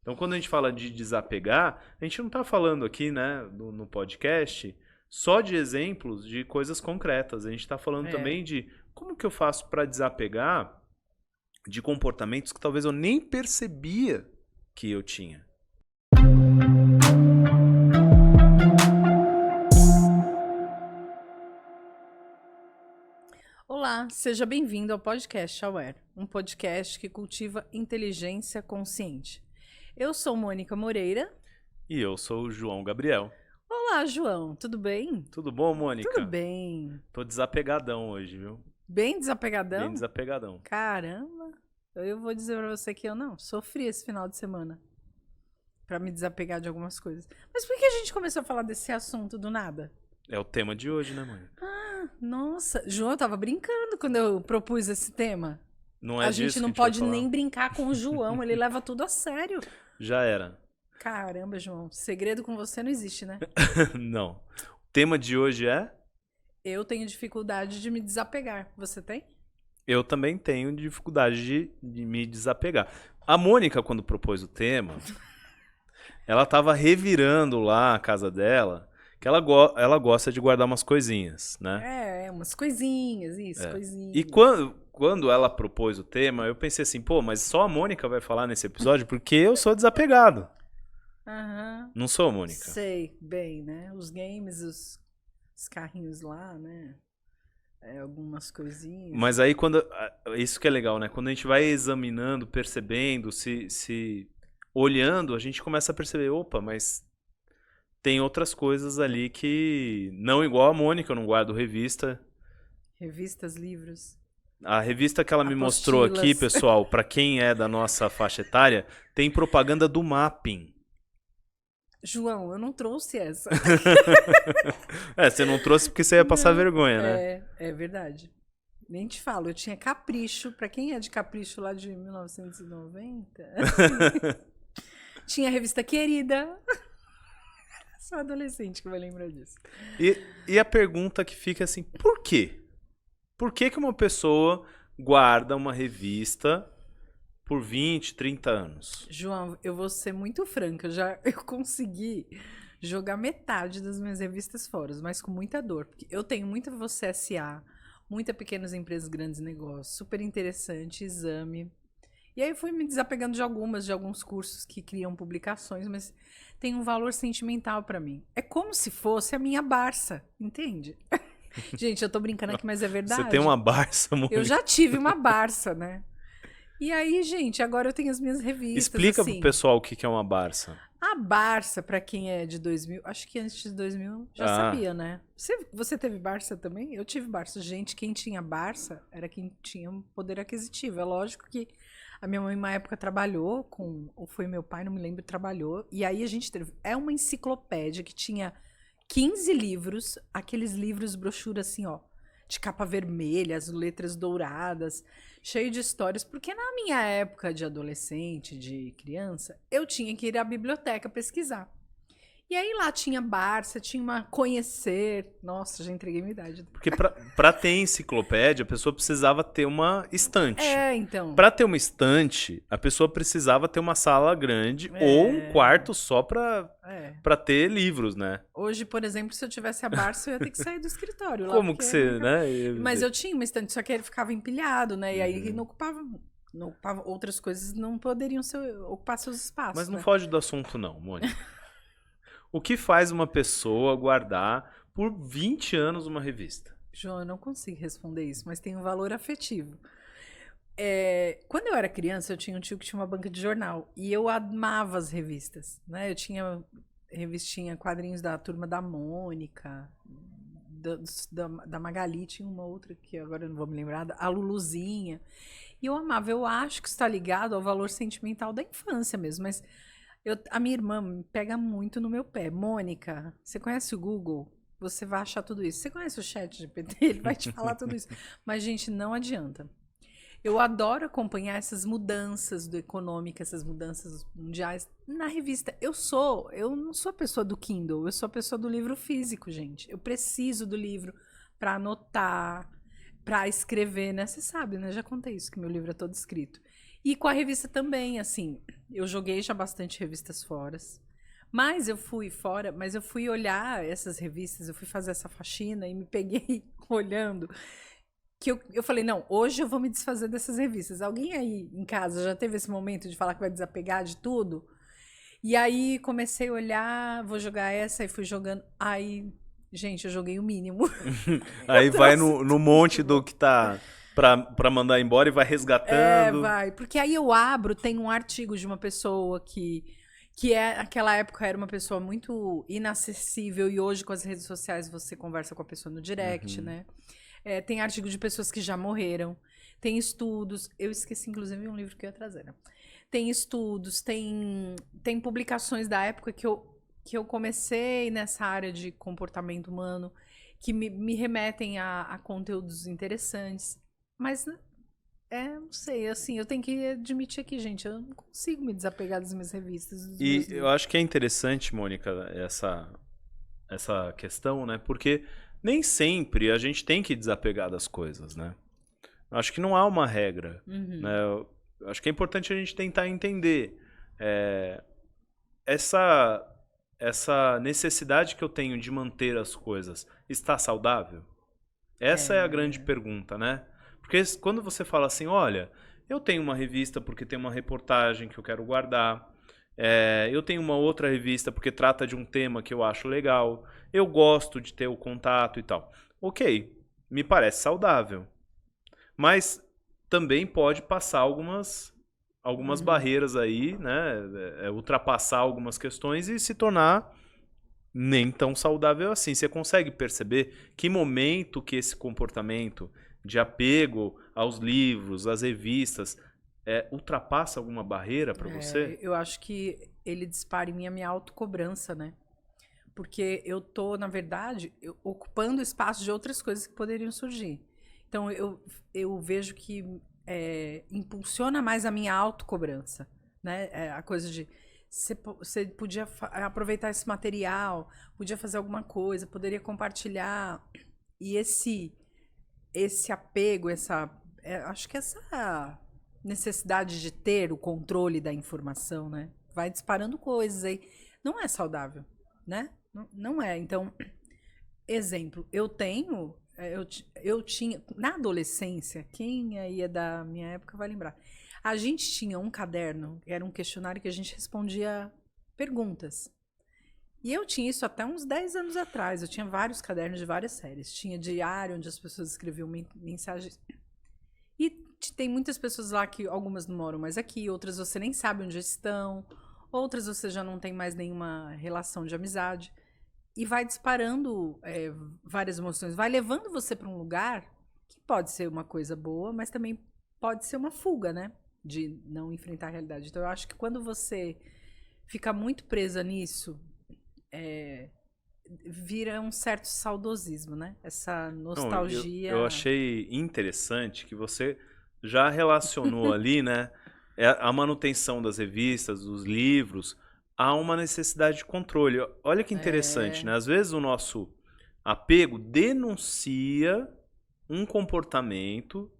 Então, quando a gente fala de desapegar, a gente não está falando aqui, né, no podcast, só de exemplos de coisas concretas. A gente está falando também de como que eu faço para desapegar de comportamentos que talvez eu nem percebia que eu tinha. Olá, seja bem-vindo ao podcast Aware, um podcast que cultiva inteligência consciente. Eu sou Mônica Moreira. E eu sou o João Gabriel. Olá, João, tudo bem? Tudo bom, Mônica? Tudo bem. Tô desapegadão hoje, viu? Bem desapegadão? Bem desapegadão. Caramba, eu vou dizer pra você que eu não sofri esse final de semana pra me desapegar de algumas coisas. Mas por que a gente começou a falar desse assunto do nada? É o tema de hoje, né, Mônica? Nossa, João, eu tava brincando quando eu propus esse tema. Não é A disso gente que não a gente vai pode falar? nem brincar com o João, ele leva tudo a sério. Já era. Caramba, João, segredo com você não existe, né? Não. O tema de hoje é... Eu tenho dificuldade de me desapegar. Você tem? Eu também tenho dificuldade de me desapegar. A Mônica, quando propôs o tema, ela tava revirando lá a casa dela, que ela gosta de guardar umas coisinhas, né? Umas coisinhas, isso, É. coisinhas. E quando ela propôs o tema, eu pensei assim, pô, mas só a Mônica vai falar nesse episódio porque eu sou desapegado. Aham. Não sou, Mônica? Sei, bem, né? Os games, os carrinhos lá, né? Algumas coisinhas. Mas aí isso que é legal, né? Quando a gente vai examinando, percebendo, se olhando, a gente começa a perceber, opa, mas tem outras coisas ali que não igual a Mônica, eu não guardo revista. Revistas, livros. A revista que ela me mostrou aqui, Apostilas. pessoal, pra quem é da nossa faixa etária, tem propaganda do Mapping. João, eu não trouxe essa. Você não trouxe porque você ia passar vergonha, né? É verdade. Nem te falo, eu tinha Capricho. Pra quem é de Capricho lá de 1990, tinha a revista Querida. Só adolescente que vai lembrar disso. E a pergunta que fica assim, por quê? Por que uma pessoa guarda uma revista por 20, 30 anos? João, eu vou ser muito franca. Eu consegui jogar metade das minhas revistas fora, mas com muita dor. Porque eu tenho muita Você S.A., muita Pequenas Empresas, Grandes Negócios, super interessante, Exame. E aí eu fui me desapegando de alguns cursos que criam publicações, mas tem um valor sentimental pra mim. É como se fosse a minha Barça, entende? Gente, eu tô brincando aqui, mas é verdade. Você tem uma Barça, Mônica? Eu já tive uma Barça, né? E aí, gente, agora eu tenho as minhas revistas. Explica assim. pro pessoal o que é uma Barça. A Barça, pra quem é de 2000, acho que antes de 2000 já sabia, né? Você teve Barça também? Eu tive Barça. Gente, quem tinha Barça era quem tinha um poder aquisitivo. É lógico que a minha mãe, uma época, trabalhou com, ou foi meu pai, não me lembro, trabalhou. E aí a gente teve. É uma enciclopédia que tinha 15 livros, aqueles livros, brochura assim, ó, de capa vermelha, as letras douradas, cheio de histórias, porque na minha época de adolescente, de criança, eu tinha que ir à biblioteca pesquisar. E aí lá tinha Barça, tinha uma Conhecer. Nossa, já entreguei minha idade. Porque pra ter enciclopédia, a pessoa precisava ter uma estante. Então. Pra ter uma estante, a pessoa precisava ter uma sala grande ou um quarto só pra ter livros, né? Hoje, por exemplo, se eu tivesse a Barça, eu ia ter que sair do escritório. Lá, Como que você, né? Mas eu tinha uma estante, só que ele ficava empilhado, né? E aí não ocupava outras coisas, não poderiam ocupar seus espaços. Mas não né? foge do assunto, não, Mônica. O que faz uma pessoa guardar por 20 anos uma revista? João, eu não consigo responder isso, mas tem um valor afetivo. Quando eu era criança, eu tinha um tio que tinha uma banca de jornal. E eu amava as revistas. Né? Eu tinha revistinha, quadrinhos da Turma da Mônica, da Magali, tinha uma outra que agora eu não vou me lembrar, a Luluzinha. E eu amava. Eu acho que está ligado ao valor sentimental da infância mesmo, mas... a minha irmã me pega muito no meu pé. Mônica, você conhece o Google? Você vai achar tudo isso. Você conhece o ChatGPT? Ele vai te falar tudo isso. Mas, gente, não adianta. Eu adoro acompanhar essas mudanças do econômico, essas mudanças mundiais na revista. Eu não sou a pessoa do Kindle, eu sou a pessoa do livro físico, gente. Eu preciso do livro para anotar, para escrever, né? Você sabe, né? Já contei isso, que meu livro é todo escrito. E com a revista também, assim, eu joguei já bastante revistas fora. Mas eu fui olhar essas revistas, eu fui fazer essa faxina e me peguei olhando. Que eu falei, não, hoje eu vou me desfazer dessas revistas. Alguém aí em casa já teve esse momento de falar que vai desapegar de tudo? E aí comecei a olhar, vou jogar essa, e fui jogando. Aí, gente, eu joguei o mínimo. Aí vai no monte do que tá pra mandar embora e vai resgatando. Vai. Porque aí eu abro, tem um artigo de uma pessoa que naquela época era uma pessoa muito inacessível e hoje com as redes sociais você conversa com a pessoa no direct, né? Tem artigo de pessoas que já morreram, tem estudos. Eu esqueci, inclusive, um livro que eu ia trazer, né? Tem estudos, tem publicações da época que eu comecei nessa área de comportamento humano que me remetem a conteúdos interessantes. Mas, não sei, assim, eu tenho que admitir aqui, gente, eu não consigo me desapegar das minhas revistas. E eu acho que é interessante, Mônica, essa questão, né? Porque nem sempre a gente tem que desapegar das coisas, né? Acho que não há uma regra, né? Eu acho que é importante a gente tentar entender essa necessidade que eu tenho de manter as coisas está saudável? Essa é a grande pergunta, né? Porque quando você fala assim, olha, eu tenho uma revista porque tem uma reportagem que eu quero guardar, eu tenho uma outra revista porque trata de um tema que eu acho legal, eu gosto de ter o contato e tal. Ok, me parece saudável. Mas também pode passar algumas barreiras aí, né? Ultrapassar algumas questões e se tornar nem tão saudável assim. Você consegue perceber que momento que esse comportamento de apego aos livros, às revistas, ultrapassa alguma barreira para você? Eu acho que ele dispara em mim a minha autocobrança, né? Porque eu tô, na verdade, ocupando espaço de outras coisas que poderiam surgir. Então, eu vejo que impulsiona mais a minha autocobrança, né? A coisa de você podia aproveitar esse material, podia fazer alguma coisa, poderia compartilhar. E esse apego, acho que essa necessidade de ter o controle da informação, né? Vai disparando coisas aí. Não é saudável, né? Não é. Então, exemplo, eu tinha, na adolescência, quem aí é da minha época vai lembrar. A gente tinha um caderno, era um questionário que a gente respondia perguntas. E eu tinha isso até uns 10 anos atrás. Eu tinha vários cadernos de várias séries. Tinha diário, onde as pessoas escreviam mensagens. E tem muitas pessoas lá que algumas não moram mais aqui, outras você nem sabe onde estão, outras você já não tem mais nenhuma relação de amizade. E vai disparando várias emoções. Vai levando você para um lugar que pode ser uma coisa boa, mas também pode ser uma fuga, né? De não enfrentar a realidade. Então, eu acho que quando você fica muito presa nisso, vira um certo saudosismo, né? Essa nostalgia. Eu achei interessante que você já relacionou ali, né? A manutenção das revistas, dos livros, há uma necessidade de controle. Olha que interessante, né? Às vezes o nosso apego denuncia um comportamento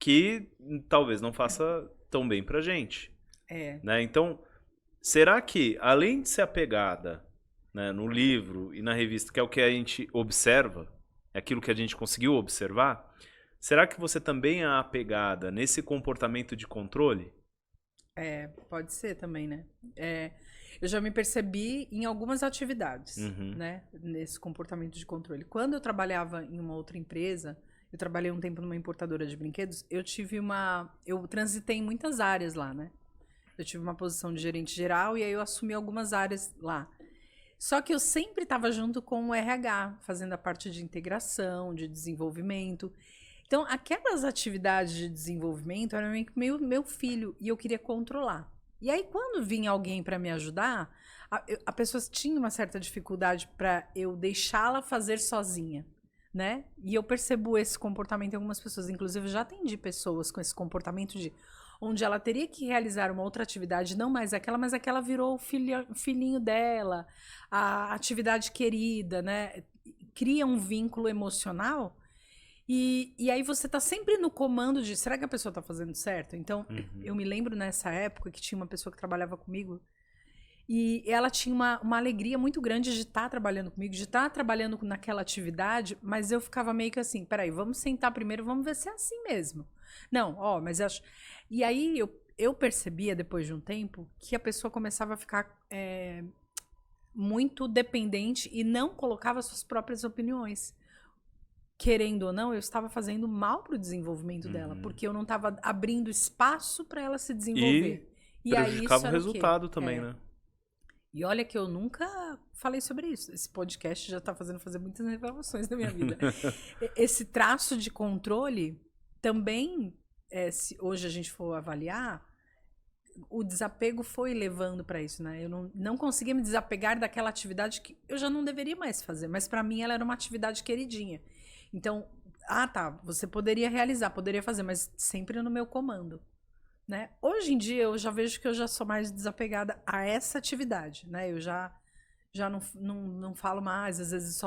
que talvez não faça tão bem pra gente. Né? Então, será que, além de ser apegada, né, no livro e na revista, que é o que a gente observa, é aquilo que a gente conseguiu observar, será que você também é apegada nesse comportamento de controle? Pode ser também, né? Eu já me percebi em algumas atividades, né? Nesse comportamento de controle. Quando eu trabalhava em uma outra empresa, eu trabalhei um tempo numa importadora de brinquedos, eu transitei em muitas áreas lá, né? Eu tive uma posição de gerente geral e aí eu assumi algumas áreas lá. Só que eu sempre estava junto com o RH, fazendo a parte de integração, de desenvolvimento. Então, aquelas atividades de desenvolvimento eram meu filho e eu queria controlar. E aí, quando vinha alguém para me ajudar, a pessoa tinha uma certa dificuldade para eu deixá-la fazer sozinha, né? E eu percebo esse comportamento em algumas pessoas. Inclusive, eu já atendi pessoas com esse comportamento onde ela teria que realizar uma outra atividade, não mais aquela, mas aquela virou o filhinho dela, a atividade querida, né? Cria um vínculo emocional. E aí você tá sempre no comando de, será que a pessoa tá fazendo certo? Então, eu me lembro nessa época que tinha uma pessoa que trabalhava comigo e ela tinha uma alegria muito grande de estar trabalhando comigo, de estar trabalhando naquela atividade, mas eu ficava meio que assim, peraí, vamos sentar primeiro, vamos ver se é assim mesmo. Não, ó, mas eu acho... E aí eu percebia, depois de um tempo, que a pessoa começava a ficar muito dependente e não colocava suas próprias opiniões. Querendo ou não, eu estava fazendo mal para o desenvolvimento dela, porque eu não estava abrindo espaço para ela se desenvolver. E aí prejudicava isso o era resultado também, né? E olha que eu nunca falei sobre isso. Esse podcast já está fazendo fazer muitas revelações na minha vida. Esse traço de controle também, se hoje a gente for avaliar, o desapego foi levando para isso, né? Eu não conseguia me desapegar daquela atividade que eu já não deveria mais fazer, mas para mim ela era uma atividade queridinha. Então, tá, você poderia realizar, poderia fazer, mas sempre no meu comando, né? Hoje em dia eu já vejo que eu já sou mais desapegada a essa atividade, né? Eu já não falo mais, às vezes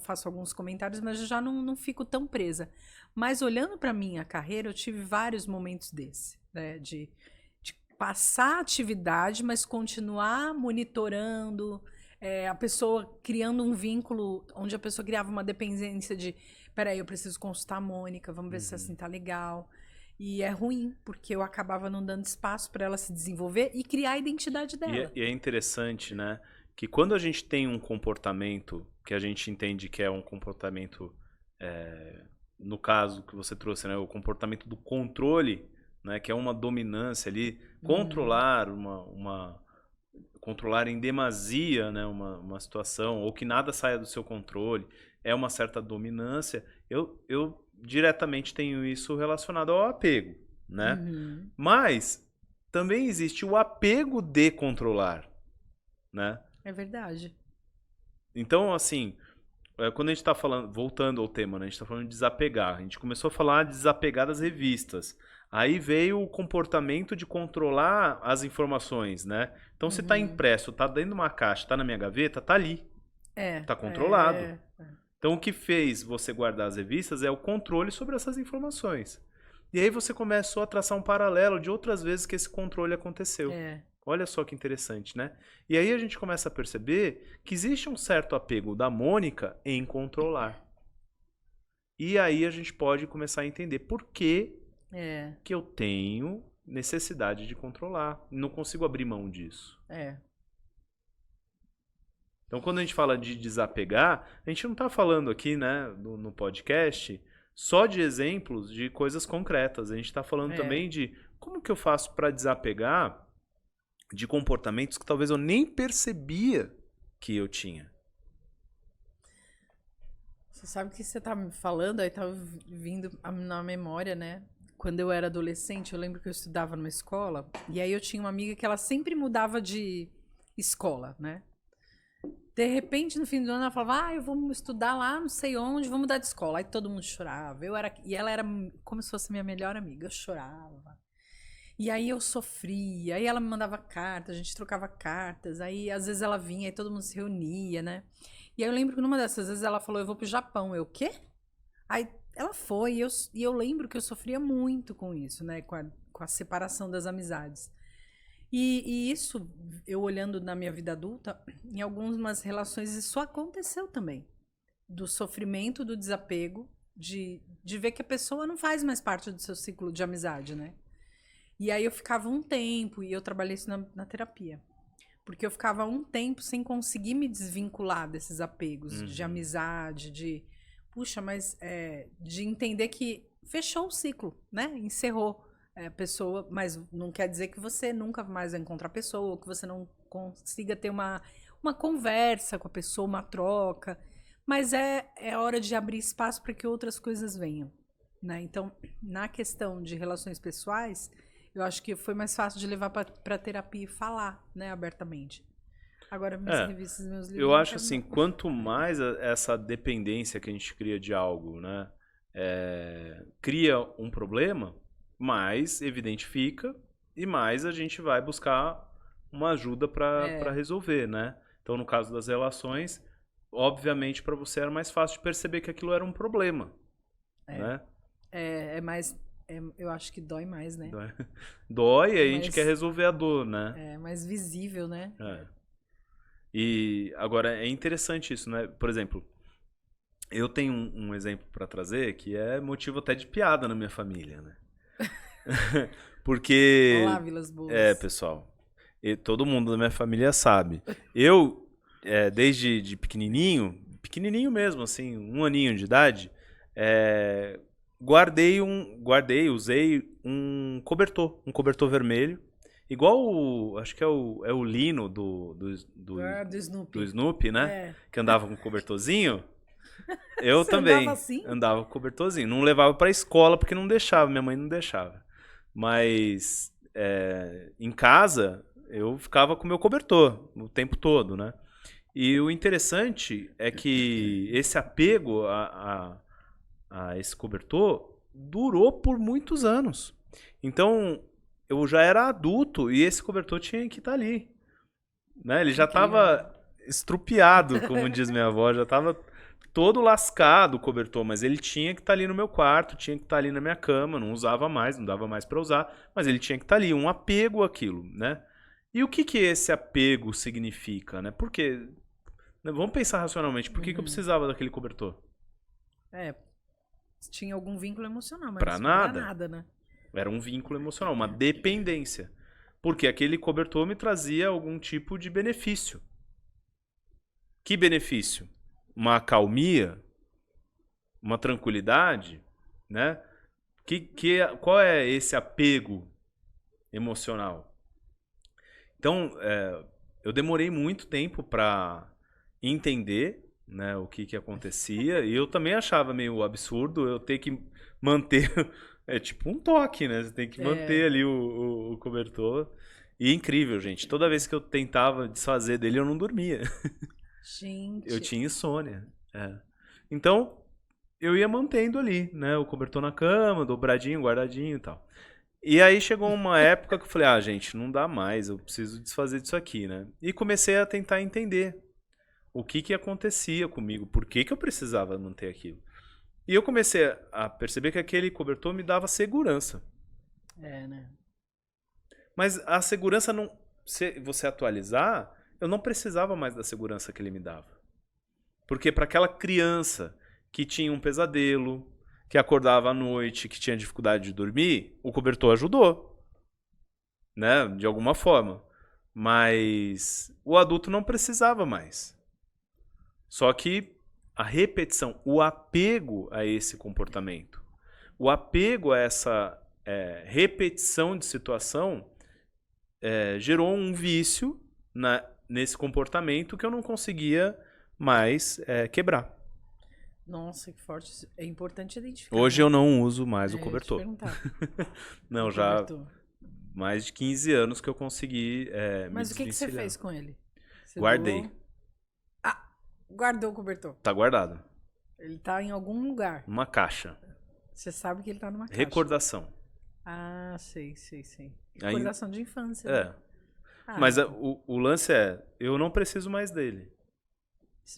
faço alguns comentários, mas eu já não fico tão presa. Mas olhando para minha carreira, eu tive vários momentos desse, né? De passar a atividade, mas continuar monitorando, a pessoa criando um vínculo onde a pessoa criava uma dependência de, peraí, eu preciso consultar a Mônica, vamos ver se assim tá legal. E é ruim, porque eu acabava não dando espaço para ela se desenvolver e criar a identidade dela. E é interessante, né? Que quando a gente tem um comportamento que a gente entende que é um comportamento, no caso que você trouxe, né? O comportamento do controle, né? Que é uma dominância ali, controlar controlar em demasia, né, uma situação, ou que nada saia do seu controle, é uma certa dominância. Eu diretamente tenho isso relacionado ao apego, né? Mas também existe o apego de controlar, né? É verdade. Então, assim, quando a gente está falando, voltando ao tema, né, a gente está falando de desapegar. A gente começou a falar de desapegar das revistas. Aí veio o comportamento de controlar as informações, né? Então, se está impresso, está dentro de uma caixa, está na minha gaveta, está ali. Está controlado. Então, o que fez você guardar as revistas é o controle sobre essas informações. E aí você começou a traçar um paralelo de outras vezes que esse controle aconteceu. Olha só que interessante, né? E aí a gente começa a perceber que existe um certo apego da Mônica em controlar. E aí a gente pode começar a entender por que eu tenho necessidade de controlar. Não consigo abrir mão disso. Então, quando a gente fala de desapegar, a gente não está falando aqui, né, no podcast, só de exemplos de coisas concretas. A gente está falando também de como que eu faço para desapegar de comportamentos que talvez eu nem percebia que eu tinha. Você sabe que você tá me falando, aí tá vindo na memória, né? Quando eu era adolescente, eu lembro que eu estudava numa escola, e aí eu tinha uma amiga que ela sempre mudava de escola, né? De repente, no fim do ano, ela falava, eu vou estudar lá, não sei onde, vou mudar de escola. Aí todo mundo chorava. E ela era como se fosse minha melhor amiga. Eu chorava. E aí eu sofria. Aí ela me mandava cartas, a gente trocava cartas. Aí às vezes ela vinha e todo mundo se reunia, né? E aí eu lembro que numa dessas vezes ela falou, eu vou pro Japão. Eu, o quê? Aí ela foi e eu lembro que eu sofria muito com isso, né? Com a separação das amizades. E isso, eu olhando na minha vida adulta, em algumas relações isso aconteceu também. Do sofrimento, do desapego, de ver que a pessoa não faz mais parte do seu ciclo de amizade, né? E aí eu ficava um tempo, e eu trabalhei isso na terapia, porque eu ficava um tempo sem conseguir me desvincular desses apegos de amizade, puxa, mas de entender que fechou o ciclo, né? Encerrou. Pessoa, mas não quer dizer que você nunca mais vai encontrar a pessoa, ou que você não consiga ter uma conversa com a pessoa, uma troca, mas é hora de abrir espaço para que outras coisas venham, né? Então, na questão de relações pessoais, eu acho que foi mais fácil de levar para terapia e falar, né, abertamente. Agora, minhas revistas, meus livros... Eu acho assim, quanto mais essa dependência que a gente cria de algo, né, cria um problema, mais evidente fica e mais a gente vai buscar uma ajuda para resolver, né? Então, no caso das relações, obviamente para você era mais fácil de perceber que aquilo era um problema. né? É mais. Eu acho que dói mais, né? Dói e a gente quer resolver a dor, né? É mais visível, né? E agora é interessante isso, né? Por exemplo, eu tenho um exemplo para trazer que é motivo até de piada na minha família, né? Porque. Olá, Vilas Boas. Pessoal, todo mundo da minha família sabe. Eu, desde de pequenininho mesmo, assim, 1 aninho de idade, usei um cobertor vermelho, igual acho que é o Lino do Snoopy. do Snoopy, né? Que andava com um cobertorzinho. Eu Você também andava assim? andava com cobertorzinho. Não levava pra escola porque não deixava, minha mãe não deixava. Mas em casa eu ficava com meu cobertor o tempo todo, né? E o interessante é que esse apego a esse cobertor durou por muitos anos. Então eu já era adulto e esse cobertor tinha que estar ali, né? Ele já estava estrupiado, como diz minha avó, já estava todo lascado o cobertor, mas ele tinha que estar ali no meu quarto, tinha que estar ali na minha cama, não usava mais, não dava mais para usar, mas ele tinha que estar ali, um apego àquilo, né? E o que esse apego significa, né? Porque, vamos pensar racionalmente, por que eu precisava daquele cobertor? Tinha algum vínculo emocional, mas Pra não era nada. nada, né? Era um vínculo emocional, uma dependência. Porque aquele cobertor me trazia algum tipo de benefício. Que benefício? Uma acalmia, uma tranquilidade, né? Qual é esse apego emocional? Então, eu demorei muito tempo para entender, né, o que acontecia, e eu também achava meio absurdo eu ter que manter, é tipo um toque, né? Você tem que manter ali o cobertor. E incrível, gente. Toda vez que eu tentava desfazer dele, eu não dormia. Gente. Eu tinha insônia. Então, eu ia mantendo ali, né? O cobertor na cama, dobradinho, guardadinho e tal. E aí chegou uma época que eu falei, gente, não dá mais, eu preciso desfazer disso aqui, né? E comecei a tentar entender o que acontecia comigo, por que eu precisava manter aquilo. E eu comecei a perceber que aquele cobertor me dava segurança. Né? Mas a segurança não... Se você atualizar, eu não precisava mais da segurança que ele me dava. Porque para aquela criança que tinha um pesadelo, que acordava à noite, que tinha dificuldade de dormir, o cobertor ajudou, né? De alguma forma. Mas o adulto não precisava mais. Só que a repetição, o apego a esse comportamento, o apego a essa repetição de situação gerou um vício nesse comportamento que eu não conseguia mais quebrar. Nossa, que forte. É importante identificar. Hoje eu não uso mais o cobertor. Eu ia te perguntar. Não, já mais de 15 anos que eu consegui Mas o que você fez com ele? Você Guardei. Doou? Guardou o cobertor? Tá guardado. Ele tá em algum lugar? Uma caixa. Você sabe que ele tá numa caixa. Recordação. Sei. Recordação de infância. Né? Mas o lance eu não preciso mais dele.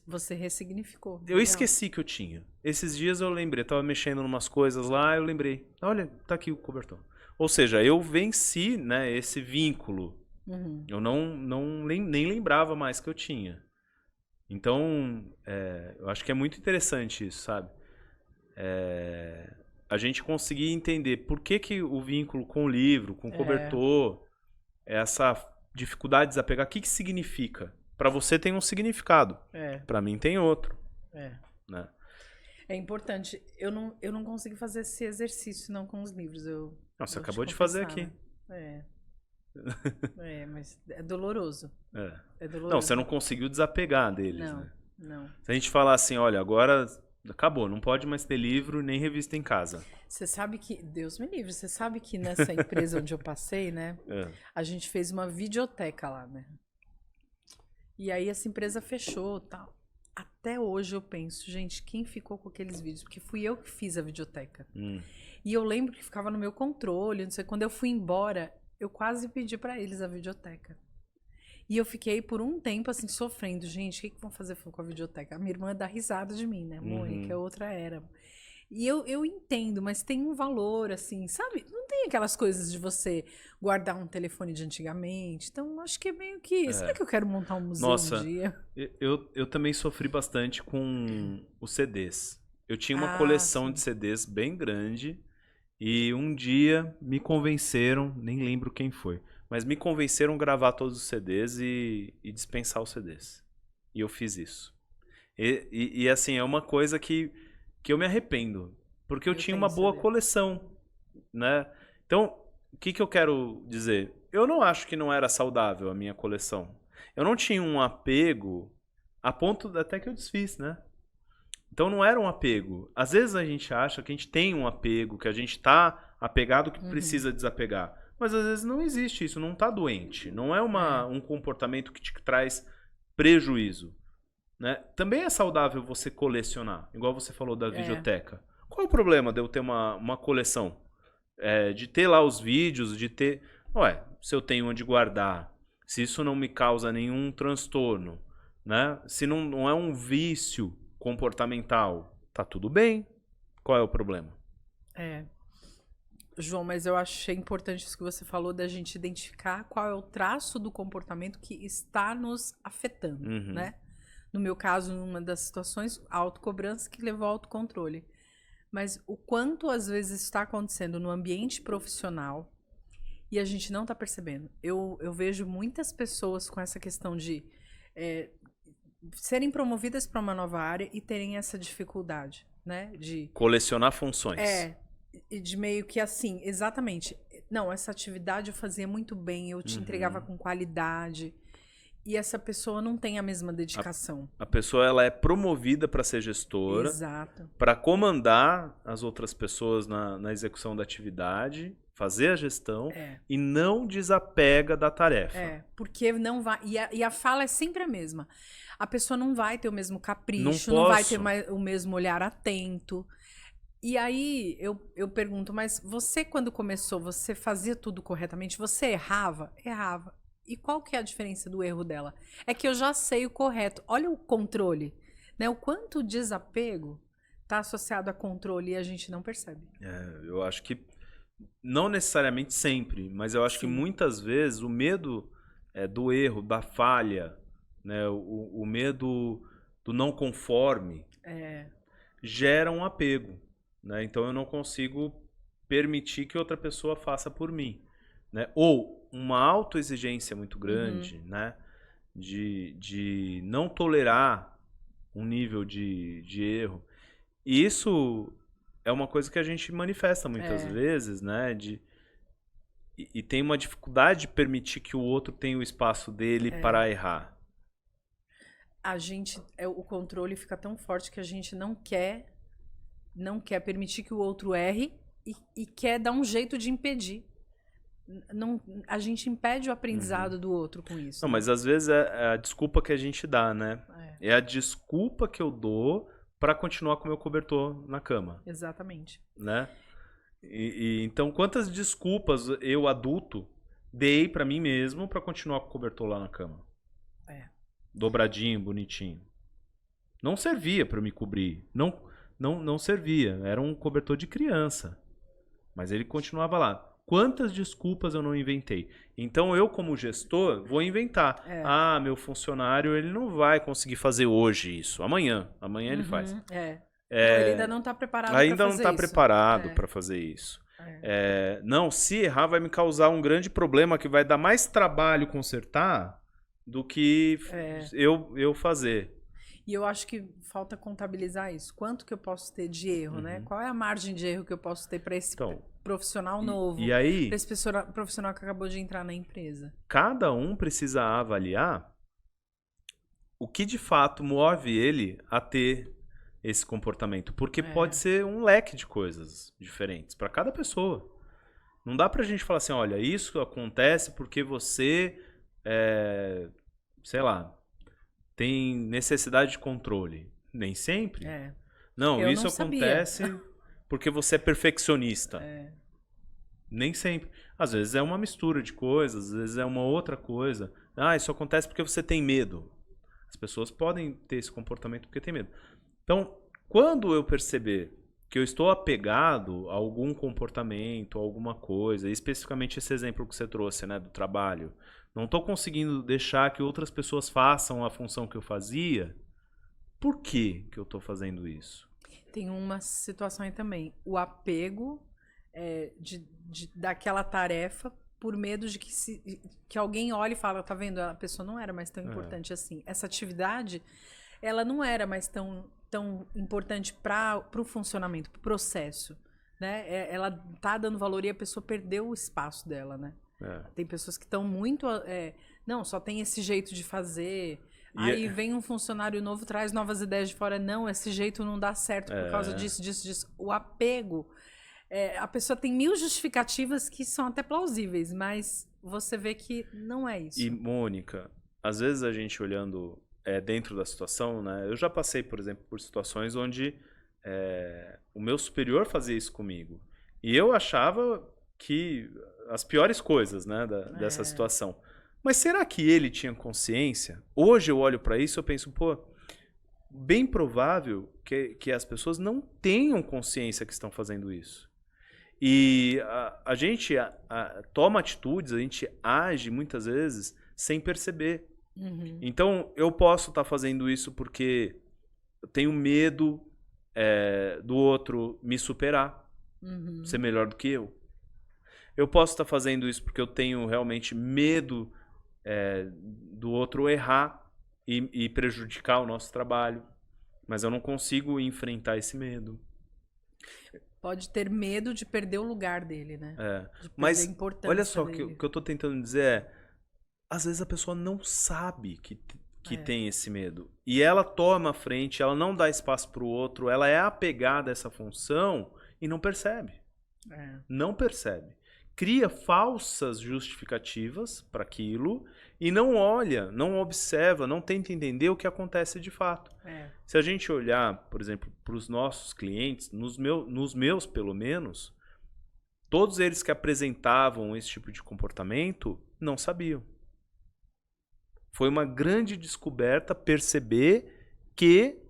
Você ressignificou. Eu esqueci que eu tinha. Esses dias eu lembrei, tava mexendo em umas coisas lá, eu lembrei. Olha, tá aqui o cobertor. Ou seja, eu venci, né, esse vínculo. Uhum. Eu nem lembrava mais que eu tinha. Então, eu acho que é muito interessante isso, sabe? A gente conseguir entender por que o vínculo com o livro, com o cobertor, essa dificuldade de desapegar, o que significa? Para você tem um significado. Para mim tem outro. Né? É importante. Eu não consigo fazer esse exercício não com os livros. Você acabou de fazer aqui. Né? Mas é doloroso. É doloroso. Não, você não conseguiu desapegar deles, não, né? Não. Se a gente falar assim, olha, agora acabou, não pode mais ter livro nem revista em casa. Você sabe que, Deus me livre, você sabe que nessa empresa onde eu passei, né? A gente fez uma videoteca lá, né? E aí essa empresa fechou, tal. Até hoje eu penso, gente, quem ficou com aqueles vídeos? Porque fui eu que fiz a videoteca. E eu lembro que ficava no meu controle, não sei, quando eu fui embora, eu quase pedi pra eles a videoteca. E eu fiquei por um tempo assim, sofrendo. Gente, o que vão fazer com a videoteca? A minha irmã dá risada de mim, né? Mônica, outra era. E eu entendo, mas tem um valor, assim, sabe? Não tem aquelas coisas de você guardar um telefone de antigamente. Então, acho que é meio que. Será que eu quero montar um museu um Nossa, dia? eu também sofri bastante com os CDs. Eu tinha uma Ah, coleção de sim. CDs bem grande e um dia me convenceram, nem lembro quem foi, mas me convenceram a gravar todos os CDs e dispensar os CDs. E eu fiz isso. Assim, é uma coisa que eu me arrependo, porque eu Eu tinha tenho uma boa CD. coleção, né? Então, o que eu quero dizer? Eu não acho que não era saudável a minha coleção. Eu não tinha um apego a ponto até que eu desfiz, né? Então não era um apego. Às vezes a gente acha que a gente tem um apego, que a gente tá apegado, que Uhum. precisa desapegar. Mas às vezes não existe isso, não tá doente. Não é É, um comportamento que te traz prejuízo, né? Também é saudável você colecionar, igual você falou da é. videoteca. Qual é o problema de eu ter uma coleção? De ter lá os vídeos, de ter. Ué, se eu tenho onde guardar, se isso não me causa nenhum transtorno, né? Se não é um vício comportamental, tá tudo bem. Qual é o problema? É. João, mas eu achei importante isso que você falou da gente identificar qual é o traço do comportamento que está nos afetando, Uhum. né? No meu caso, numa das situações, a autocobrança que levou ao autocontrole. Mas o quanto às vezes está acontecendo no ambiente profissional e a gente não está percebendo. Eu vejo muitas pessoas com essa questão de é, serem promovidas para uma nova área e terem essa dificuldade, né? Colecionar funções. É, de meio que assim, exatamente. Não, essa atividade eu fazia muito bem, eu te entregava Uhum. com qualidade. E essa pessoa não tem a mesma A, dedicação. a pessoa ela é promovida para ser gestora, Exato. para comandar as outras pessoas na execução da atividade, fazer a gestão É. e não desapega da tarefa. Porque não vai. E a fala é sempre a mesma. A pessoa não vai ter o mesmo Não capricho, não vai ter posso. o mesmo olhar atento. E aí eu pergunto, mas você, quando começou, você fazia tudo corretamente? Você errava? Errava. E qual que é a diferença do erro dela? É que eu já sei o correto. Olha o controle, né? O quanto o desapego está associado a controle e a gente não percebe. Eu acho que não necessariamente sempre, mas eu acho que Sim, muitas vezes o medo do erro, da falha, né, o medo do não conforme é, gera um apego, né? Então eu não consigo permitir que outra pessoa faça por mim, né? Ou uma autoexigência muito uhum, grande, né? De não tolerar um nível de erro. E isso é uma coisa que a gente manifesta muitas é. vezes, né? E tem uma dificuldade de permitir que o outro tenha o espaço dele para errar. A gente, o controle fica tão forte que a gente não quer permitir que o outro erre e quer dar um jeito de impedir. Não, a gente impede o Uhum. aprendizado do outro com isso, Não, né? mas às vezes é a desculpa que a gente dá, né? É, É a desculpa que eu dou para continuar com o meu cobertor na cama, exatamente. né? Então, quantas desculpas eu adulto dei para mim mesmo para continuar com o cobertor lá na cama, É. dobradinho, bonitinho. Não servia para me cobrir, não servia. Era um cobertor de criança, mas ele continuava lá. Quantas desculpas eu não inventei? Então eu, como gestor, vou inventar. É. Ah, meu funcionário ele não vai conseguir fazer hoje isso. Amanhã ele faz. Uhum, é. Não, ele ainda não está preparado para Ainda não fazer está isso. preparado É, para fazer isso. é, Não, se errar vai me causar um grande problema que vai dar mais trabalho consertar do que é. eu fazer. E eu acho que falta contabilizar isso. Quanto que eu posso ter de erro, né? Uhum. Qual é a margem de erro que eu posso ter para esse Então, profissional e novo, para aí esse profissional que acabou de entrar na empresa? cada um precisa avaliar o que de fato move ele a ter esse comportamento, porque pode É. ser um leque de coisas diferentes para cada pessoa. Não dá pra gente falar assim, olha, isso acontece porque você, sei lá, tem necessidade de controle. Nem sempre. É. Não, Eu isso não sabia. acontece porque você é perfeccionista. É. Nem sempre. Às vezes é uma mistura de coisas, às vezes é uma outra coisa. Ah, isso acontece porque você tem medo. As pessoas podem ter esse comportamento porque tem medo. Então, quando eu perceber que eu estou apegado a algum comportamento, a alguma coisa, especificamente esse exemplo que você trouxe, né, do trabalho. Não estou conseguindo deixar que outras pessoas façam a função que eu fazia. Por que que eu estou fazendo isso? Tem uma situação aí também. O apego daquela tarefa por medo de que alguém olhe e fale, tá vendo? A pessoa não era mais tão importante assim. Essa atividade, ela não era mais tão importante para o funcionamento, para o processo. Né? Ela tá dando valor e a pessoa perdeu o espaço dela, né? Tem pessoas que estão muito... não, só tem esse jeito de fazer... Aí vem um funcionário novo, traz novas ideias de fora. Não, esse jeito não dá certo por causa disso. O apego. A pessoa tem 1000 justificativas que são até plausíveis, mas você vê que não é isso. E, Mônica, às vezes a gente olhando dentro da situação, né? Eu já passei, por exemplo, por situações onde o meu superior fazia isso comigo. E eu achava que as piores coisas, né, dessa situação. Mas será que ele tinha consciência? Hoje eu olho para isso e eu penso, pô, bem provável que as pessoas não tenham consciência que estão fazendo isso. E a gente toma atitudes, a gente age muitas vezes sem perceber. Uhum. Então eu posso estar fazendo isso porque eu tenho medo do outro me superar, ser melhor do que eu. Eu posso estar fazendo isso porque eu tenho realmente medo do outro errar e prejudicar o nosso trabalho. Mas eu não consigo enfrentar esse medo. Pode ter medo de perder o lugar dele, né? De perder Mas a importância olha só, dele. o que eu estou tentando dizer às vezes a pessoa não sabe que tem esse medo. E ela toma a frente, ela não dá espaço para o outro, ela é apegada a essa função e não percebe. Não percebe. Cria falsas justificativas para aquilo e não olha, não observa, não tenta entender o que acontece de fato. Se a gente olhar, por exemplo, para os nossos clientes, nos meus pelo menos, todos eles que apresentavam esse tipo de comportamento não sabiam. Foi uma grande descoberta perceber que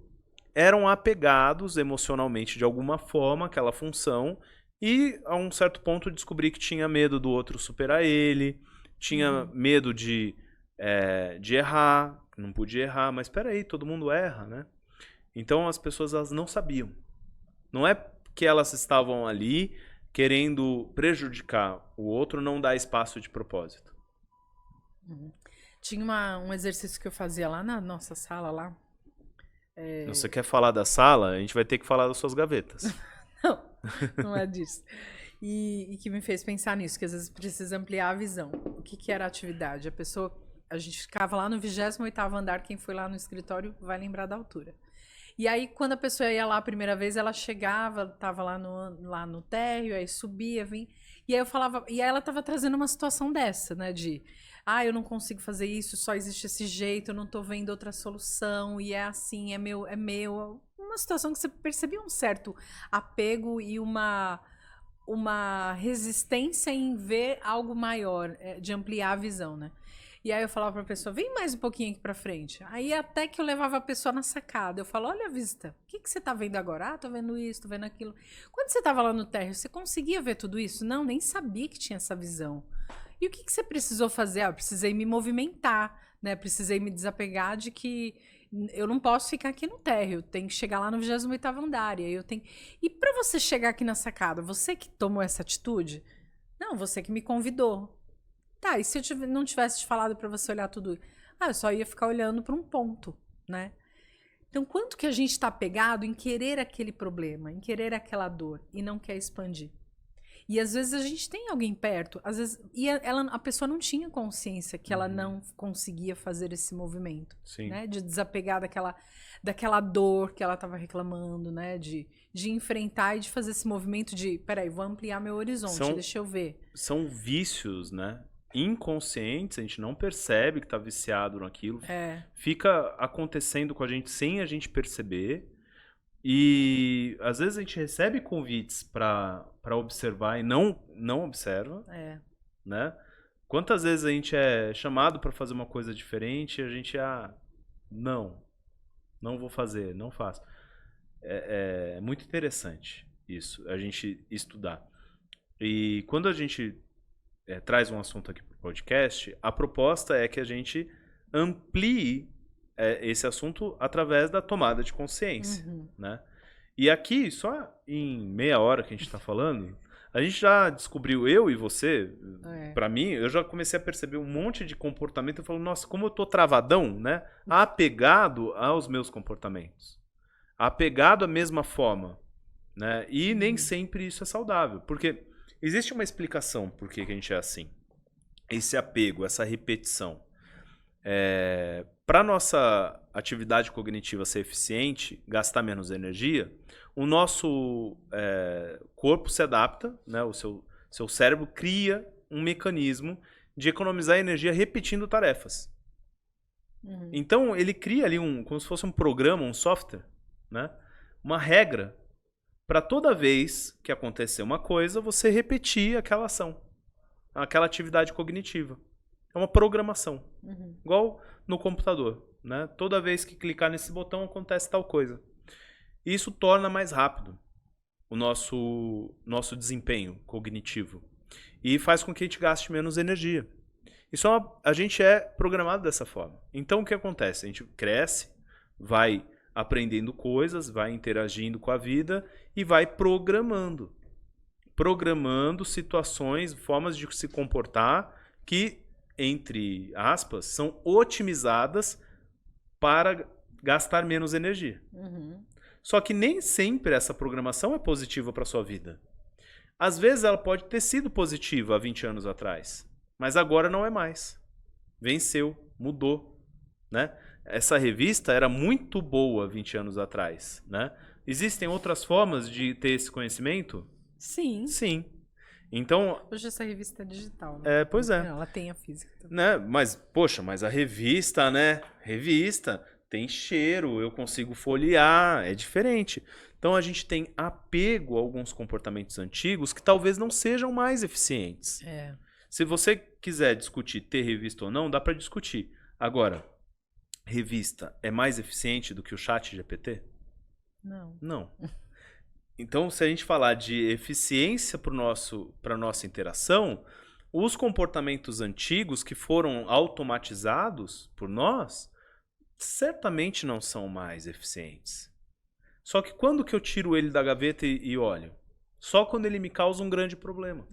eram apegados emocionalmente de alguma forma àquela função. E a um certo ponto descobri que tinha medo do outro superar ele, tinha medo de errar, não podia errar, mas espera aí, todo mundo erra, né? Então as pessoas elas não sabiam. Não é que elas estavam ali querendo prejudicar o outro, não dar espaço de propósito. Tinha um exercício que eu fazia lá na nossa sala lá. Você quer falar da sala? A gente vai ter que falar das suas gavetas. Não é disso. E que me fez pensar nisso, que às vezes precisa ampliar a visão. O que era a atividade? A gente ficava lá no 28º andar, quem foi lá no escritório vai lembrar da altura. E aí, quando a pessoa ia lá a primeira vez, ela chegava, tava lá no térreo, aí subia, vinha. E aí eu falava, e aí ela tava trazendo uma situação dessa, né, eu não consigo fazer isso, só existe esse jeito, eu não tô vendo outra solução, e é assim, é meu. Uma situação que você percebia um certo apego e uma resistência em ver algo maior, de ampliar a visão, né? E aí eu falava pra pessoa, vem mais um pouquinho aqui pra frente. Aí até que eu levava a pessoa na sacada. Eu falo, olha a vista, o que você tá vendo agora? Tô vendo isso, tô vendo aquilo. Quando você tava lá no térreo, você conseguia ver tudo isso? Não, nem sabia que tinha essa visão. E o que você precisou fazer? Eu precisei me movimentar, né? Precisei me desapegar de que eu não posso ficar aqui no térreo, tem que chegar lá no 28º andar. E para você chegar aqui na sacada, você que tomou essa atitude? Não, você que me convidou. Tá, e se eu não tivesse te falado para você olhar tudo? Eu só ia ficar olhando para um ponto, né? Então, quanto que a gente está apegado em querer aquele problema, em querer aquela dor e não quer expandir? E às vezes a gente tem alguém perto, às vezes a pessoa não tinha consciência que ela não conseguia fazer esse movimento, né? De desapegar daquela dor que ela estava reclamando, né? De enfrentar e de fazer esse movimento de, peraí, vou ampliar meu horizonte, deixa eu ver. São vícios, né? Inconscientes, a gente não percebe que está viciado naquilo, fica acontecendo com a gente sem a gente perceber. E às vezes a gente recebe convites para observar e não observa, né? Quantas vezes a gente é chamado para fazer uma coisa diferente e a gente não vou fazer, não faço. É muito interessante. isso, a gente estudar. E quando a gente traz um assunto aqui para o podcast, a proposta é que a gente amplie esse assunto através da tomada de consciência, né? E aqui, só em meia hora que a gente está falando, a gente já descobriu, eu e você, para mim, eu já comecei a perceber um monte de comportamento. Eu falo, nossa, como eu tô travadão, né? Apegado aos meus comportamentos. Apegado à mesma forma, né? E nem sempre isso é saudável, porque existe uma explicação por que a gente é assim. Esse apego, essa repetição. Para nossa atividade cognitiva ser eficiente, gastar menos energia, o nosso corpo se adapta, né? O seu cérebro cria um mecanismo de economizar energia repetindo tarefas. Então, ele cria ali como se fosse um programa, um software, né? Uma regra para toda vez que acontecer uma coisa, você repetir aquela ação, aquela atividade cognitiva. É uma programação. Igual no computador, né? Toda vez que clicar nesse botão acontece tal coisa. Isso torna mais rápido o nosso desempenho cognitivo e faz com que a gente gaste menos energia. A gente é programado dessa forma. Então o que acontece? A gente cresce, vai aprendendo coisas, vai interagindo com a vida e vai programando situações, formas de se comportar que, entre aspas, são otimizadas para gastar menos energia. Só que nem sempre essa programação é positiva para a sua vida. Às vezes ela pode ter sido positiva há 20 anos atrás, mas agora não é mais. Venceu, mudou, né? Essa revista era muito boa 20 anos atrás, né? Existem outras formas de ter esse conhecimento? Sim. Sim. Então, hoje essa revista é digital, né? Pois é. Ela tem a física também. Né? Mas, poxa, a revista, né? Revista tem cheiro, eu consigo folhear, é diferente. Então a gente tem apego a alguns comportamentos antigos que talvez não sejam mais eficientes. Se você quiser discutir ter revista ou não, dá para discutir. Agora, revista é mais eficiente do que o chat GPT? Não. Então, se a gente falar de eficiência para a nossa interação, os comportamentos antigos que foram automatizados por nós, certamente não são mais eficientes. Só que quando que eu tiro ele da gaveta e olho? Só quando ele me causa um grande problema.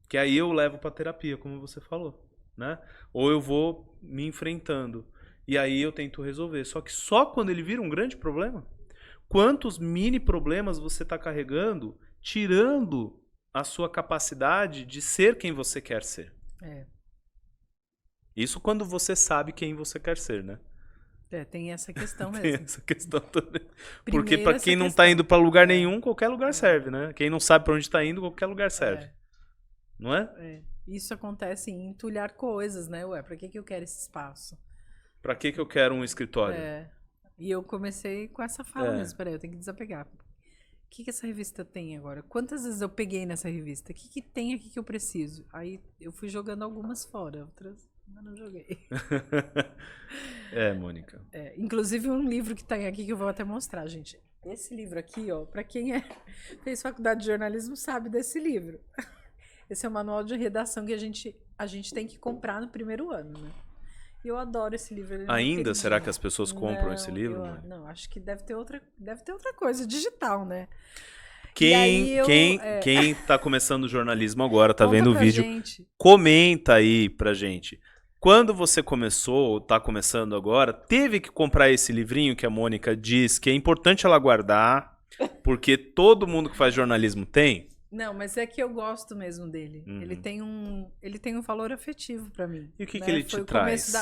Que aí eu levo para terapia, como você falou, né? Ou eu vou me enfrentando e aí eu tento resolver. Só que só quando ele vira um grande problema. Quantos mini problemas você está carregando, tirando a sua capacidade de ser quem você quer ser? Isso quando você sabe quem você quer ser, né? Tem essa questão mesmo. Tem essa questão também. Porque para quem não está indo para lugar nenhum, qualquer lugar serve, né? Quem não sabe para onde está indo, qualquer lugar serve. Não é? Isso acontece em entulhar coisas, né? Para que eu quero esse espaço? Para que eu quero um escritório? E eu comecei com essa fala mesmo. Peraí, eu tenho que desapegar. O que essa revista tem agora? Quantas vezes eu peguei nessa revista? O que tem aqui que eu preciso? Aí eu fui jogando algumas fora, outras eu não joguei. Mônica. Inclusive um livro que tem aqui que eu vou até mostrar, gente. Esse livro aqui, ó, para quem fez faculdade de jornalismo sabe desse livro. Esse é o manual de redação que a gente tem que comprar no primeiro ano, né? E eu adoro esse livro. Ainda? Será que as pessoas compram esse livro? Não, acho que deve ter outra coisa digital, né? Quem tá começando o jornalismo agora, tá vendo o vídeo, gente. Comenta aí pra gente. Quando você começou, ou tá começando agora, teve que comprar esse livrinho que a Mônica diz que é importante ela guardar, porque todo mundo que faz jornalismo tem? Não, mas é que eu gosto mesmo dele. Ele tem um valor afetivo pra mim. E o que ele te traz?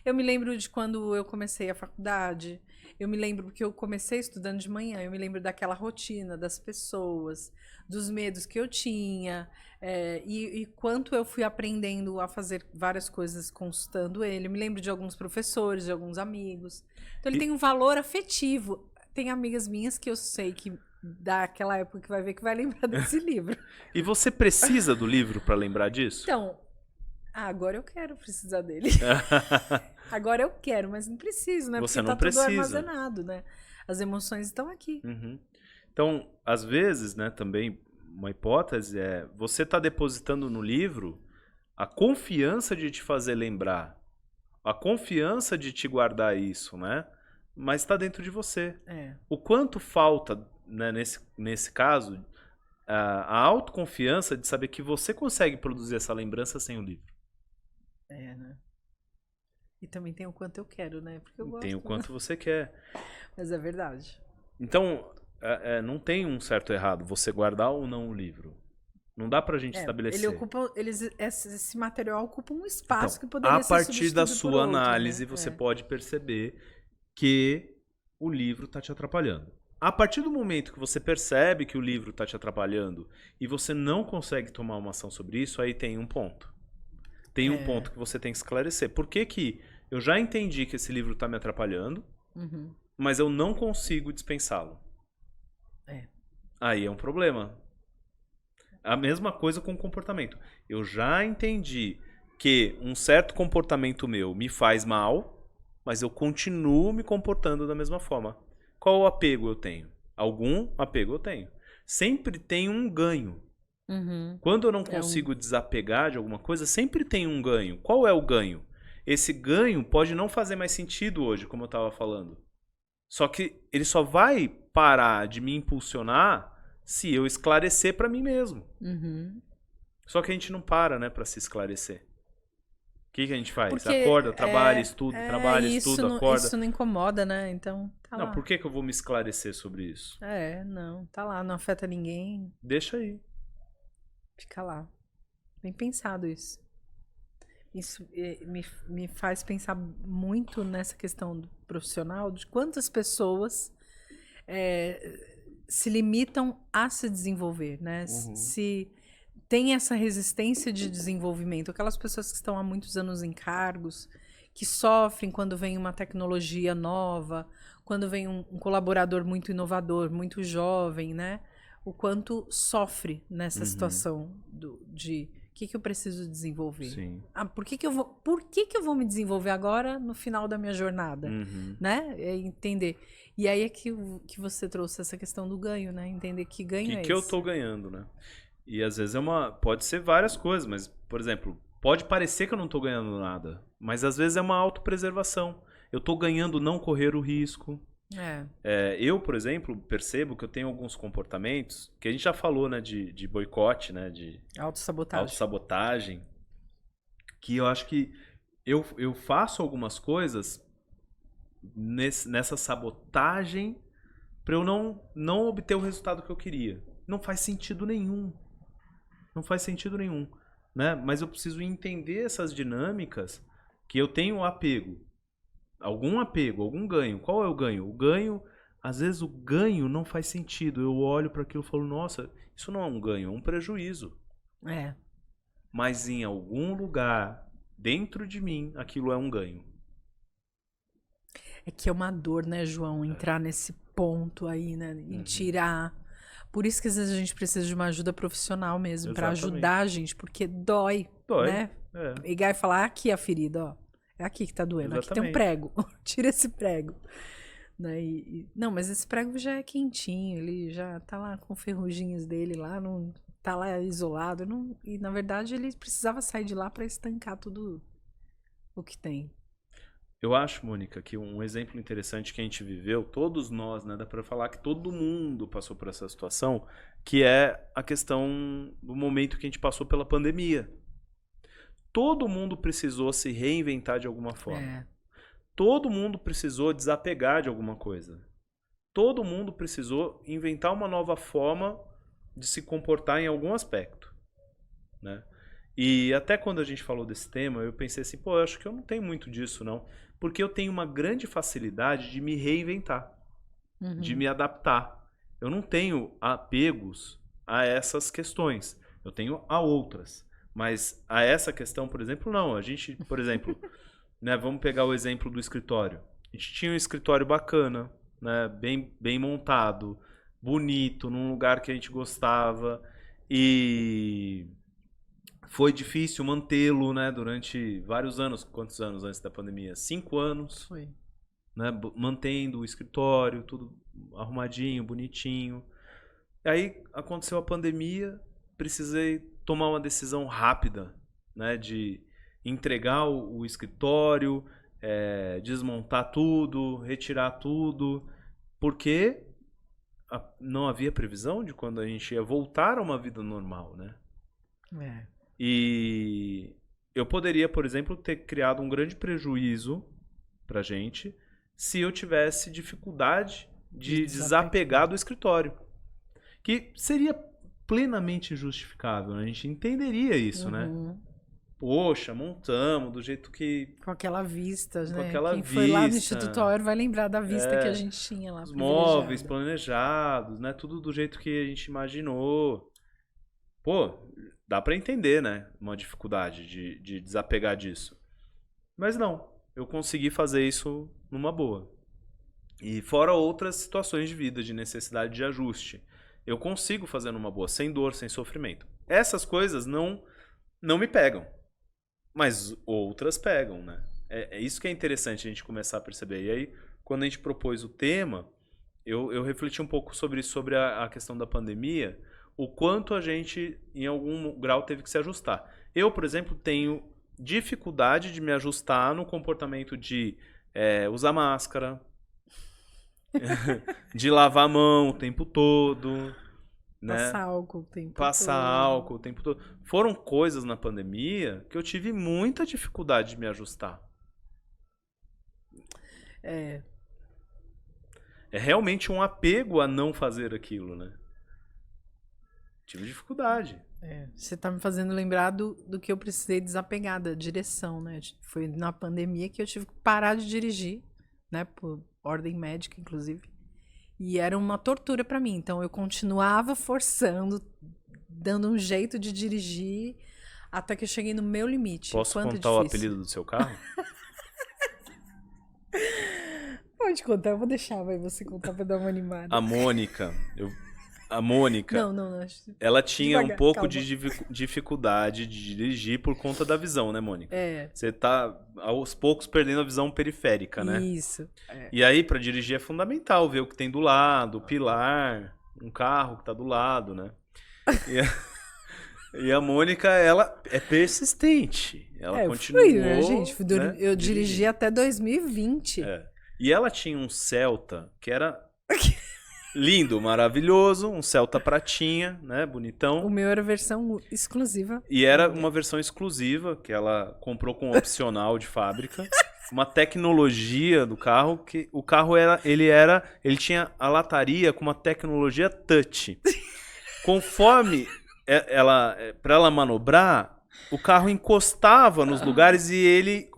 Eu me lembro de quando eu comecei a faculdade. Eu me lembro que eu comecei estudando de manhã. Eu me lembro daquela rotina, das pessoas, dos medos que eu tinha. E quanto eu fui aprendendo a fazer várias coisas consultando ele. Eu me lembro de alguns professores, de alguns amigos. Então ele tem um valor afetivo. Tem amigas minhas que eu sei que daquela época que vai ver que vai lembrar desse livro. E você precisa do livro para lembrar disso? Então, agora eu quero precisar dele. Agora eu quero, mas não preciso, né? Você porque não tá precisa. Tudo armazenado, né? As emoções estão aqui. Então, às vezes, né, também uma hipótese é você está depositando no livro a confiança de te fazer lembrar, a confiança de te guardar isso, né? Mas está dentro de você. É, O quanto falta, né, nesse caso, a autoconfiança de saber que você consegue produzir essa lembrança sem o livro. né? E também tem o quanto eu quero, né? Porque eu Tem o gosto. quanto você quer. Mas é verdade. Então, não tem um certo ou errado você guardar ou não o livro. Não dá pra gente Ele estabelecer. ocupa, esse material ocupa um espaço que Então, poderia a ser partir da substituído por sua outro, análise, né? você pode perceber que o livro está te atrapalhando. A partir do momento que você percebe que o livro está te atrapalhando e você não consegue tomar uma ação sobre isso, aí tem um ponto. Tem um ponto que você tem que esclarecer. Por que que eu já entendi que esse livro está me atrapalhando, mas eu não consigo dispensá-lo? Aí é um problema. A mesma coisa com o comportamento. Eu já entendi que um certo comportamento meu me faz mal, mas eu continuo me comportando da mesma forma. Qual o apego eu tenho? Algum apego eu tenho. Sempre tem um ganho. Quando eu não consigo desapegar de alguma coisa, sempre tem um ganho. Qual é o ganho? Esse ganho pode não fazer mais sentido hoje, como eu estava falando. Só que ele só vai parar de me impulsionar se eu esclarecer para mim mesmo. Só que a gente não para, né, para se esclarecer. O que a gente faz? Porque Acorda, trabalha, estuda, trabalha, estuda, acorda. Isso não incomoda, né? Então, tá Não, lá. por que eu vou me esclarecer sobre isso? Não, tá lá, não afeta ninguém, Deixa aí. fica lá. Bem pensado isso. Isso me faz pensar muito nessa questão do profissional, de quantas pessoas se limitam a se desenvolver, né? Se tem essa resistência de desenvolvimento, aquelas pessoas que estão há muitos anos em cargos, que sofrem quando vem uma tecnologia nova, quando vem um colaborador muito inovador, muito jovem, né? O quanto sofre nessa situação de o que eu preciso desenvolver? Sim. Por que eu vou me desenvolver agora no final da minha jornada? Né? É entender. E aí é que você trouxe essa questão do ganho, né? Entender que ganho é esse. Que eu tô ganhando, né? E às vezes pode ser várias coisas, mas, por exemplo, pode parecer que eu não tô ganhando nada, mas às vezes é uma autopreservação. Eu tô ganhando não correr o risco. Eu, por exemplo, percebo que eu tenho alguns comportamentos que a gente já falou, né, de boicote, né, de autossabotagem, que eu acho que eu faço algumas coisas nessa sabotagem para eu não obter o resultado que eu queria. Não faz sentido nenhum. Não faz sentido nenhum, né? Mas eu preciso entender essas dinâmicas que eu tenho apego, algum ganho. Qual é o ganho? O ganho, às vezes o ganho não faz sentido. Eu olho para aquilo e falo, nossa, isso não é um ganho, é um prejuízo. Mas em algum lugar dentro de mim, aquilo é um ganho. É que é uma dor, né, João? Entrar nesse ponto aí, né? E tirar. Por isso que às vezes a gente precisa de uma ajuda profissional mesmo, para ajudar a gente, porque dói, né? Pegar e falar, aqui a ferida, ó. É aqui que tá doendo, aqui tem um prego. Tira esse prego. Né? Não, mas esse prego já é quentinho, ele já tá lá com ferruginhas dele lá, não tá lá isolado. Não, e na verdade ele precisava sair de lá para estancar tudo o que tem. Eu acho, Mônica, que um exemplo interessante que a gente viveu, todos nós, né, dá para falar que todo mundo passou por essa situação, que é a questão do momento que a gente passou pela pandemia. Todo mundo precisou se reinventar de alguma forma. Todo mundo precisou desapegar de alguma coisa. Todo mundo precisou inventar uma nova forma de se comportar em algum aspecto, né? E até quando a gente falou desse tema, eu pensei assim, eu acho que eu não tenho muito disso, não. Porque eu tenho uma grande facilidade de me reinventar, de me adaptar. Eu não tenho apegos a essas questões. Eu tenho a outras. Mas a essa questão, por exemplo, não. A gente, por exemplo, né, vamos pegar o exemplo do escritório. A gente tinha um escritório bacana, né, bem montado, bonito, num lugar que a gente gostava. E foi difícil mantê-lo, né, durante vários anos. Quantos anos antes da pandemia? 5 anos. Foi. Né, mantendo o escritório, tudo arrumadinho, bonitinho. Aí aconteceu a pandemia, precisei tomar uma decisão rápida, né, de entregar o escritório, desmontar tudo, retirar tudo, porque não havia previsão de quando a gente ia voltar a uma vida normal, né? É. E eu poderia, por exemplo, ter criado um grande prejuízo pra gente se eu tivesse dificuldade de desapegar do escritório. Que seria plenamente justificável, né? A gente entenderia isso, né? Poxa, montamos do jeito que... Com aquela vista, né? aquela Quem foi lá no vista. Instituto Auer vai lembrar da vista que a gente tinha lá. Os móveis planejados, né? Tudo do jeito que a gente imaginou. Pô, dá pra entender, né? Uma dificuldade de desapegar disso. Mas não, eu consegui fazer isso numa boa. E fora outras situações de vida, de necessidade de ajuste. Eu consigo fazer numa boa, sem dor, sem sofrimento. Essas coisas não me pegam. Mas outras pegam, né? É isso que é interessante a gente começar a perceber. E aí, quando a gente propôs o tema, eu refleti um pouco sobre isso, sobre a questão da pandemia, o quanto a gente, em algum grau, teve que se ajustar. Eu, por exemplo, tenho dificuldade de me ajustar no comportamento de usar máscara, de lavar a mão o tempo todo, né? Passar álcool o tempo todo. Passar álcool o tempo todo. Foram coisas na pandemia que eu tive muita dificuldade de me ajustar. É realmente um apego a não fazer aquilo, né? Tive dificuldade. Você tá me fazendo lembrar do que eu precisei desapegar, da direção, né? Foi na pandemia que eu tive que parar de dirigir, né? Por ordem médica, inclusive. E era uma tortura pra mim. Então eu continuava forçando, dando um jeito de dirigir, até que eu cheguei no meu limite. Posso contar o apelido do seu carro? Pode contar, eu vou deixar, vai você contar pra dar uma animada. A Mônica. A Mônica. Não. Ela tinha Devagar, um pouco calma. de dificuldade de dirigir por conta da visão, né, Mônica? Você tá, aos poucos, perdendo a visão periférica, né? Isso. E aí, pra dirigir é fundamental ver o que tem do lado, o pilar, um carro que tá do lado, né? E a Mônica, ela é persistente. Ela continuou, né, gente? né, Eu dirigi até 2020. E ela tinha um Celta que era lindo, maravilhoso, um Celta pratinha, né, bonitão. O meu era versão exclusiva. E era uma versão exclusiva que ela comprou com opcional de fábrica. Uma tecnologia do carro que o carro ele tinha a lataria com uma tecnologia touch. Conforme para ela manobrar, o carro encostava nos lugares e ele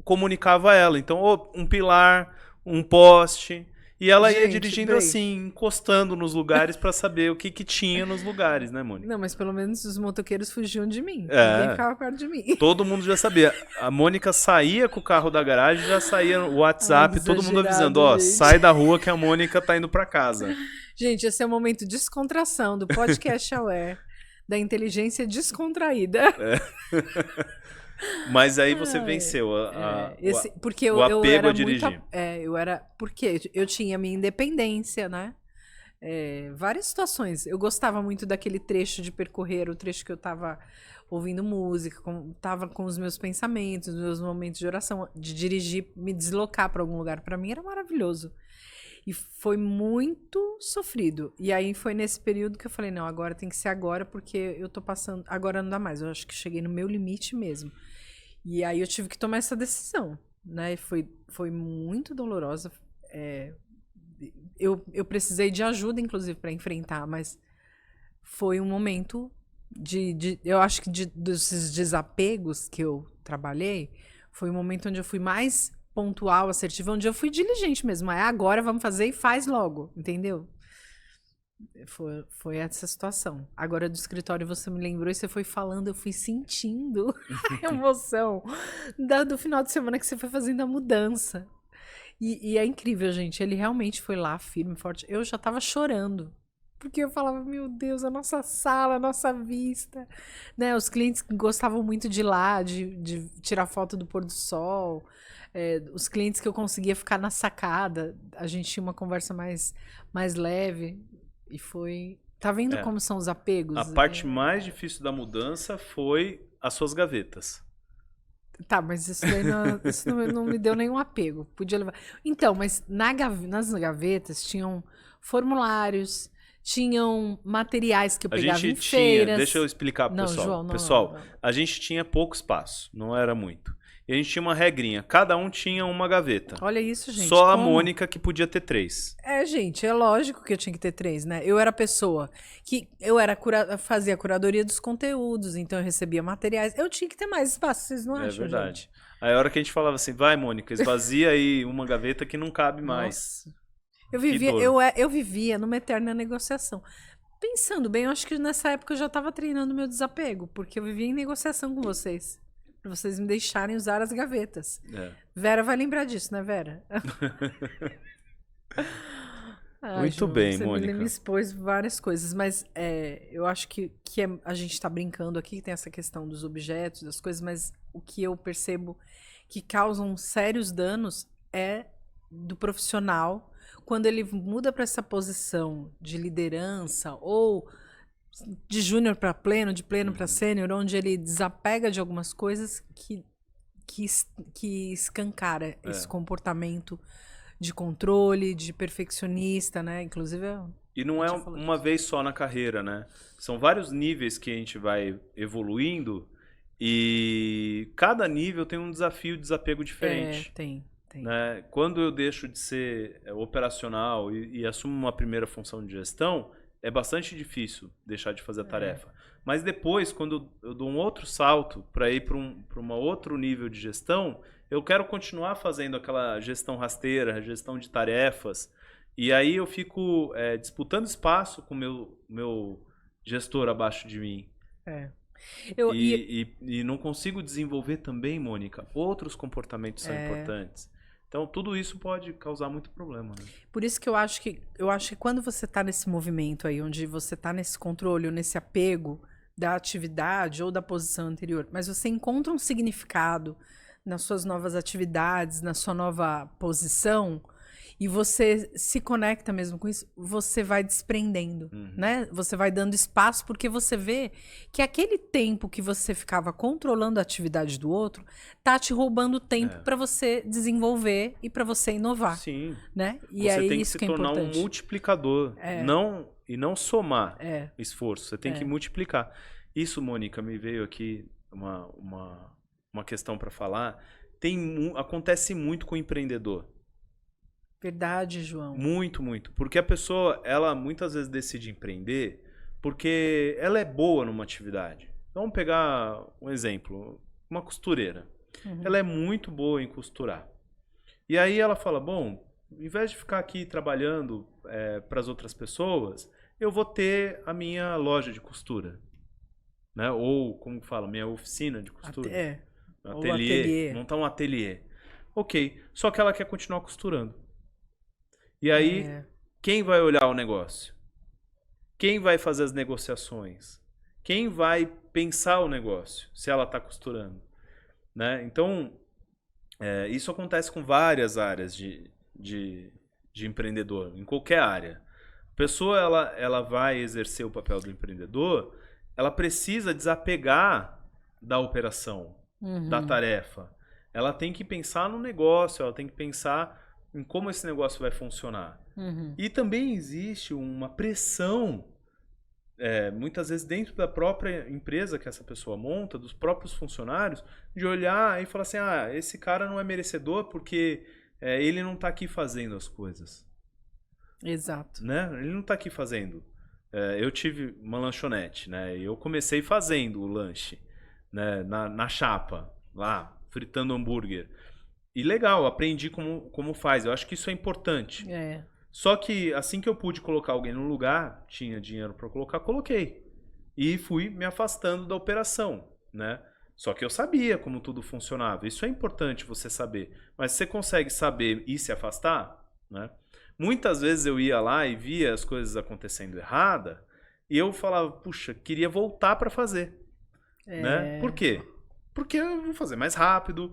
comunicava a ela. Então, um pilar, um poste, e ela ia dirigindo assim, encostando nos lugares pra saber o que tinha nos lugares, né, Mônica? Não, mas pelo menos os motoqueiros fugiam de mim. Ninguém ficava perto de mim. Todo mundo já sabia. A Mônica saía com o carro da garagem, já saía o WhatsApp, todo mundo avisando, sai da rua que a Mônica tá indo pra casa. Gente, esse é o momento de descontração do podcast Aware, da inteligência descontraída. Mas aí você venceu porque o apego eu era a dirigir. Porque eu tinha minha independência, né? Várias situações. Eu gostava muito daquele trecho de percorrer, o trecho que eu tava ouvindo música, tava com os meus pensamentos, os meus momentos de oração, de dirigir, me deslocar para algum lugar. Para mim era maravilhoso. E foi muito sofrido. E aí foi nesse período que eu falei, não, agora tem que ser agora, porque eu tô passando... Agora não dá mais, eu acho que cheguei no meu limite mesmo. E aí eu tive que tomar essa decisão, né? Foi muito dolorosa. Eu precisei de ajuda, inclusive, para enfrentar, mas foi um momento eu acho que desses desapegos que eu trabalhei, foi um momento onde eu fui mais pontual, assertiva, onde eu fui diligente mesmo. Agora vamos fazer e faz logo, entendeu? Foi essa situação. Agora do escritório você me lembrou e você foi falando, eu fui sentindo a emoção do final de semana que você foi fazendo a mudança. E é incrível, gente. Ele realmente foi lá, firme, forte. Eu já tava chorando. Porque eu falava, meu Deus, a nossa sala, a nossa vista. Né? Os clientes gostavam muito de ir lá, de tirar foto do pôr do sol. Os clientes que eu conseguia ficar na sacada, a gente tinha uma conversa mais leve. E foi Tá vendo como são os apegos? A parte mais difícil da mudança foi as suas gavetas. Tá, mas isso daí não me deu nenhum apego. Podia levar. Então, mas nas gavetas tinham formulários, tinham materiais que eu pegava em feiras. Deixa eu explicar pro pessoal. Pessoal, a gente tinha pouco espaço, não era muito. E a gente tinha uma regrinha, cada um tinha uma gaveta. Olha isso, gente. Só a Mônica que podia ter 3. Gente, é lógico que eu tinha que ter 3, né? Eu era a pessoa que fazia a curadoria dos conteúdos, então eu recebia materiais. Eu tinha que ter mais espaço, vocês não acham, verdade. gente? Aí a hora que a gente falava assim, vai, Mônica, esvazia aí uma gaveta que não cabe mais. Nossa. Eu vivia numa eterna negociação. Pensando bem, eu acho que nessa época eu já estava treinando meu desapego, porque eu vivia em negociação com vocês. Pra vocês me deixarem usar as gavetas. Vera vai lembrar disso, né, Vera? Muito bem, Mônica. Você me expôs várias coisas, mas eu acho que a gente está brincando aqui, tem essa questão dos objetos, das coisas, mas o que eu percebo que causam sérios danos é do profissional, quando ele muda para essa posição de liderança ou de júnior para pleno, de pleno para sênior, onde ele desapega de algumas coisas que escancara esse comportamento de controle, de perfeccionista, né? Inclusive... E não é uma vez só na carreira, né? São vários níveis que a gente vai evoluindo e cada nível tem um desafio de desapego diferente. Tem. Né? Quando eu deixo de ser operacional e assumo uma primeira função de gestão, é bastante difícil deixar de fazer a tarefa. Mas depois, quando eu dou um outro salto para ir para um outro nível de gestão, eu quero continuar fazendo aquela gestão rasteira, gestão de tarefas. E aí eu fico disputando espaço com o meu gestor abaixo de mim. E não consigo desenvolver também, Mônica, outros comportamentos são importantes. Então, tudo isso pode causar muito problema, né? Por isso que eu acho que quando você está nesse movimento aí, onde você está nesse controle ou nesse apego da atividade ou da posição anterior, mas você encontra um significado nas suas novas atividades, na sua nova posição, e você se conecta mesmo com isso, você vai desprendendo, né? Você vai dando espaço, porque você vê que aquele tempo que você ficava controlando a atividade do outro tá te roubando tempo para você desenvolver e para você inovar. Sim. Né? E você aí, tem que isso se que é tornar importante. um multiplicador, não somar esforço. Você tem que multiplicar. Isso, Mônica, me veio aqui uma questão para falar. Acontece muito com o empreendedor. Verdade, João. Muito, muito. Porque a pessoa, ela muitas vezes decide empreender porque ela é boa numa atividade. Vamos pegar um exemplo, uma costureira. Ela é muito boa em costurar. E aí ela fala, bom, ao invés de ficar aqui trabalhando para as outras pessoas, eu vou ter a minha loja de costura. Né? Ou, como fala, minha oficina de costura. Ateliê. Montar um ateliê. Ok. Só que ela quer continuar costurando. E aí, quem vai olhar o negócio? Quem vai fazer as negociações? Quem vai pensar o negócio, se ela está costurando? Né? Então, isso acontece com várias áreas de empreendedor, em qualquer área. A pessoa ela vai exercer o papel do empreendedor, ela precisa desapegar da operação, da tarefa. Ela tem que pensar no negócio, ela tem que pensar em como esse negócio vai funcionar. E também existe uma pressão, muitas vezes dentro da própria empresa que essa pessoa monta, dos próprios funcionários, de olhar e falar assim, esse cara não é merecedor porque ele não está aqui fazendo as coisas. Exato. Né? Ele não está aqui fazendo. Eu tive uma lanchonete, né? E eu comecei fazendo o lanche, né? Na chapa, lá, fritando hambúrguer. E legal, aprendi como faz. Eu acho que isso é importante. Só que assim que eu pude colocar alguém no lugar, tinha dinheiro para colocar, coloquei. E fui me afastando da operação, né? Só que eu sabia como tudo funcionava. Isso é importante você saber. Mas você consegue saber e se afastar, né? Muitas vezes eu ia lá e via as coisas acontecendo errada e eu falava, puxa, queria voltar para fazer. Né? Por quê? Porque eu vou fazer mais rápido,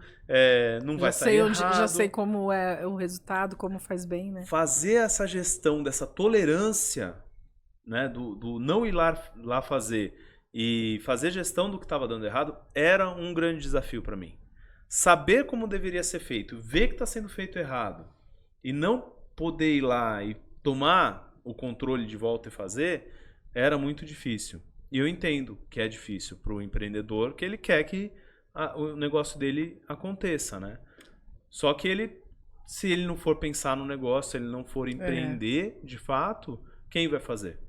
não vai sair errado. Já sei como é o resultado, como faz bem, né? Fazer essa gestão dessa tolerância né, do não ir lá fazer e fazer gestão do que estava dando errado, era um grande desafio para mim. Saber como deveria ser feito, ver que está sendo feito errado e não poder ir lá e tomar o controle de volta e fazer, era muito difícil. E eu entendo que é difícil para o empreendedor, que ele quer que o negócio dele aconteça, né? Só que se ele não for pensar no negócio, se ele não for empreender de fato, quem vai fazer?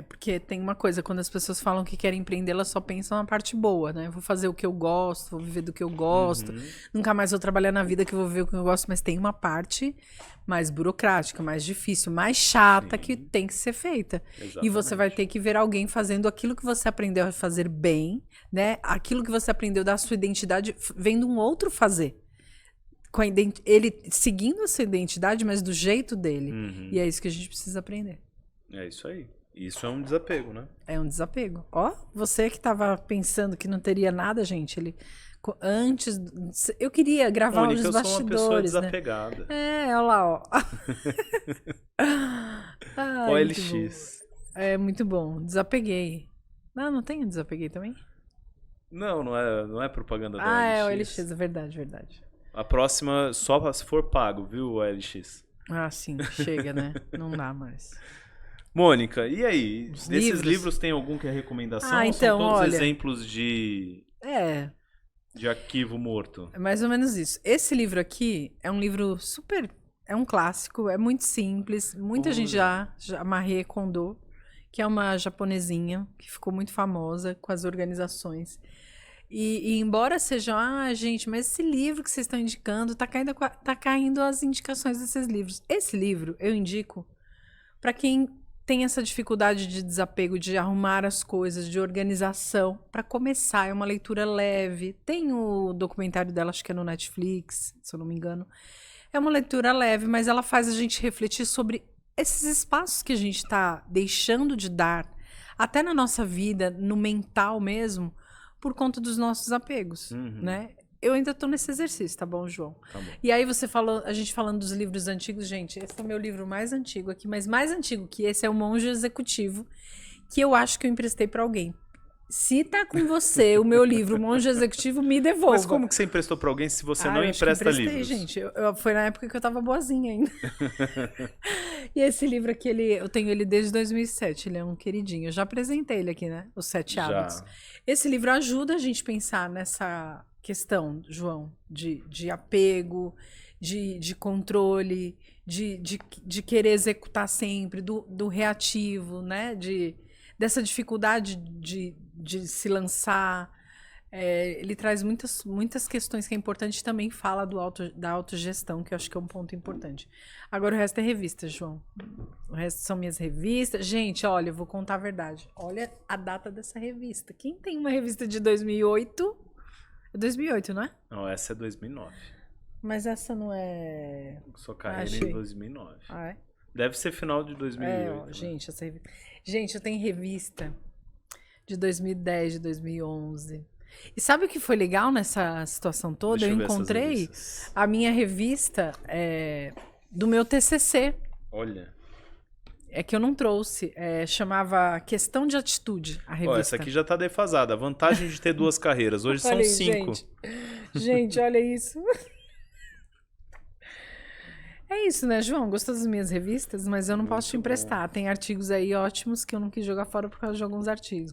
Porque tem uma coisa, quando as pessoas falam que querem empreender, elas só pensam na parte boa, né? Vou fazer o que eu gosto, vou viver do que eu gosto, nunca mais vou trabalhar na vida que eu vou viver o que eu gosto, mas tem uma parte mais burocrática, mais difícil, mais chata, que tem que ser feita. Exatamente. E você vai ter que ver alguém fazendo aquilo que você aprendeu a fazer bem, né? Aquilo que você aprendeu da sua identidade, vendo um outro fazer. Ele seguindo a sua identidade, mas do jeito dele. E é isso que a gente precisa aprender. É isso aí. Isso é um desapego, né? É um desapego. Ó, você que tava pensando que não teria nada, gente, antes, eu queria gravar os bastidores, eu sou uma pessoa desapegada. Né? Olha lá, ó. Ai, OLX. É muito bom. Desapeguei. Não tem desapeguei também? Não é propaganda da OLX. É OLX, é verdade. A próxima só se for pago, viu, OLX? Sim, chega, né? Não dá mais. Mônica, e aí? Desses livros tem algum que é recomendação? Então, são todos olha, exemplos de arquivo morto? É mais ou menos isso. Esse livro aqui é um livro super... É um clássico, é muito simples. Muita gente já Marie Kondo, que é uma japonesinha que ficou muito famosa com as organizações. E embora seja, gente, mas esse livro que vocês estão indicando, tá caindo as indicações desses livros. Esse livro eu indico para quem tem essa dificuldade de desapego, de arrumar as coisas, de organização, para começar. É uma leitura leve. Tem o documentário dela, acho que é no Netflix, se eu não me engano. É uma leitura leve, mas ela faz a gente refletir sobre esses espaços que a gente está deixando de dar, até na nossa vida, no mental mesmo, por conta dos nossos apegos, né? Eu ainda estou nesse exercício, tá bom, João? Tá bom. E aí a gente falando dos livros antigos, gente, esse é o meu livro mais antigo aqui, mas mais antigo que esse é o Monge Executivo, que eu acho que eu emprestei para alguém. Se tá com você o meu livro Monge Executivo, me devolva. Mas como que você emprestou para alguém se você não empresta livros? Gente, foi na época que eu tava boazinha ainda. E esse livro aqui, eu tenho ele desde 2007, ele é um queridinho. Eu já apresentei ele aqui, né? Os 7 Hábitos. Esse livro ajuda a gente a pensar nessa questão, João, de apego, de controle, de querer executar sempre, do reativo, né? Dessa dificuldade de se lançar. Ele traz muitas questões que é importante, também fala da autogestão, que eu acho que é um ponto importante. Agora o resto é revista, João. O resto são minhas revistas. Gente, olha, eu vou contar a verdade. Olha a data dessa revista. Quem tem uma revista de 2008... É 2008, não é? Não, essa é 2009. Mas essa não é... Sua carreira em 2009. É? Deve ser final de 2008. Né? Gente, essa revista... Gente, eu tenho revista de 2010, de 2011. E sabe o que foi legal nessa situação toda? Eu encontrei a minha revista do meu TCC. Olha. É que eu não trouxe. Chamava Questão de Atitude, a revista. Essa aqui já tá defasada. A vantagem de ter 2 carreiras. Hoje são 5. Gente, olha isso. É isso, né, João? Gostou das minhas revistas? Mas eu não posso te emprestar. Tem artigos aí ótimos que eu não quis jogar fora por causa de alguns artigos.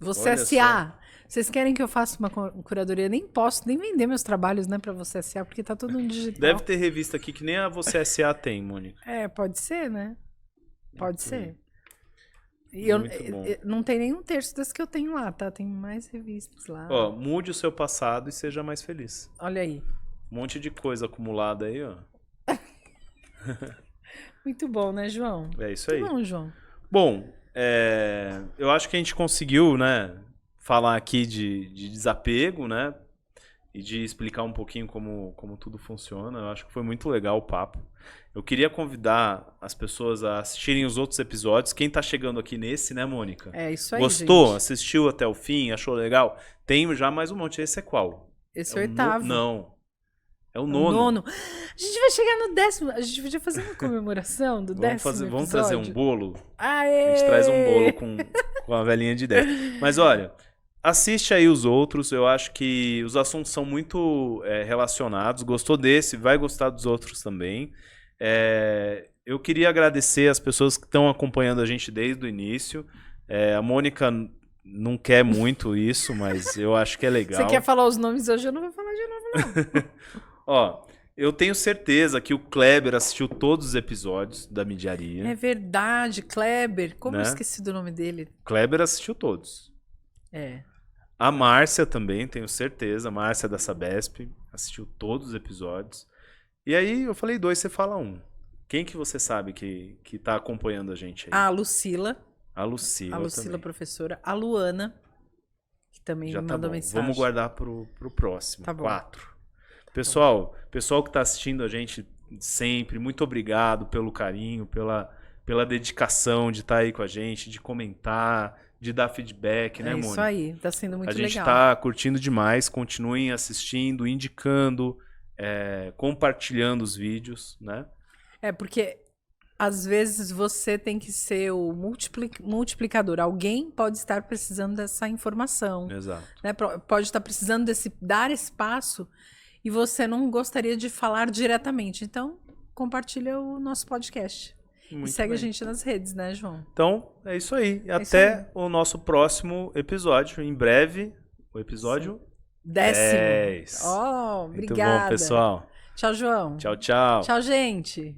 Você SA. Vocês querem que eu faça uma curadoria? Nem posso nem vender meus trabalhos, né, pra Você SA, porque tá tudo no digital. Deve ter revista aqui que nem a Você SA tem, Mônica. Pode ser, né? Pode ser. E não tem nenhum terço das que eu tenho lá, tá? Tem mais revistas lá. Mude o seu passado e seja mais feliz. Olha aí. Um monte de coisa acumulada aí, ó. Muito bom, né, João? É isso aí. Muito bom, João. Bom, eu acho que a gente conseguiu, né, falar aqui de desapego, né, e de explicar um pouquinho como tudo funciona. Eu acho que foi muito legal o papo. Eu queria convidar as pessoas a assistirem os outros episódios. Quem tá chegando aqui nesse, né, Mônica? É isso aí, Gostou? gente. Assistiu até o fim? Achou legal? Tem já mais um monte. Esse é qual? Esse é o 8º. Não. É o nono. A gente vai chegar no 10º. A gente podia fazer uma comemoração do 10º Vamos trazer um bolo? Aê! A gente traz um bolo com a velhinha de 10. Mas olha, assiste aí os outros. Eu acho que os assuntos são muito relacionados. Gostou desse, vai gostar dos outros também. Eu queria agradecer as pessoas que estão acompanhando a gente desde o início. A Mônica não quer muito isso, mas eu acho que é legal. Você quer falar os nomes hoje? Eu não vou falar de novo, não. Ó, eu tenho certeza que o Kleber assistiu todos os episódios da Midiaria. É verdade, Kleber. Como Né? eu esqueci do nome dele? Kleber assistiu todos. A Márcia também, tenho certeza. A Márcia da Sabesp assistiu todos os episódios. E aí eu falei 2, você fala 1. Quem que você sabe que tá acompanhando a gente aí? A Lucila. A Lucila. A Lucila, também. professora. A Luana, que também Já me tá mandou bom. mensagem. Vamos guardar pro próximo. Tá bom. 4. Pessoal que tá assistindo a gente sempre, muito obrigado pelo carinho, pela dedicação de estar aí com a gente, de comentar, de dar feedback, né, Mônica? Isso aí, tá sendo muito legal. A gente tá curtindo demais, continuem assistindo, indicando, compartilhando os vídeos, né? Porque às vezes você tem que ser o multiplicador. Alguém pode estar precisando dessa informação. Exato. Né? Pode estar precisando dar espaço e você não gostaria de falar diretamente. Então, compartilha o nosso podcast. Muito e segue bem. a gente nas redes, né, João? Então, é isso aí. Até o nosso próximo episódio. Em breve, o episódio 10º. Muito Obrigada. bom, pessoal. Tchau, João. Tchau, tchau. Tchau, gente.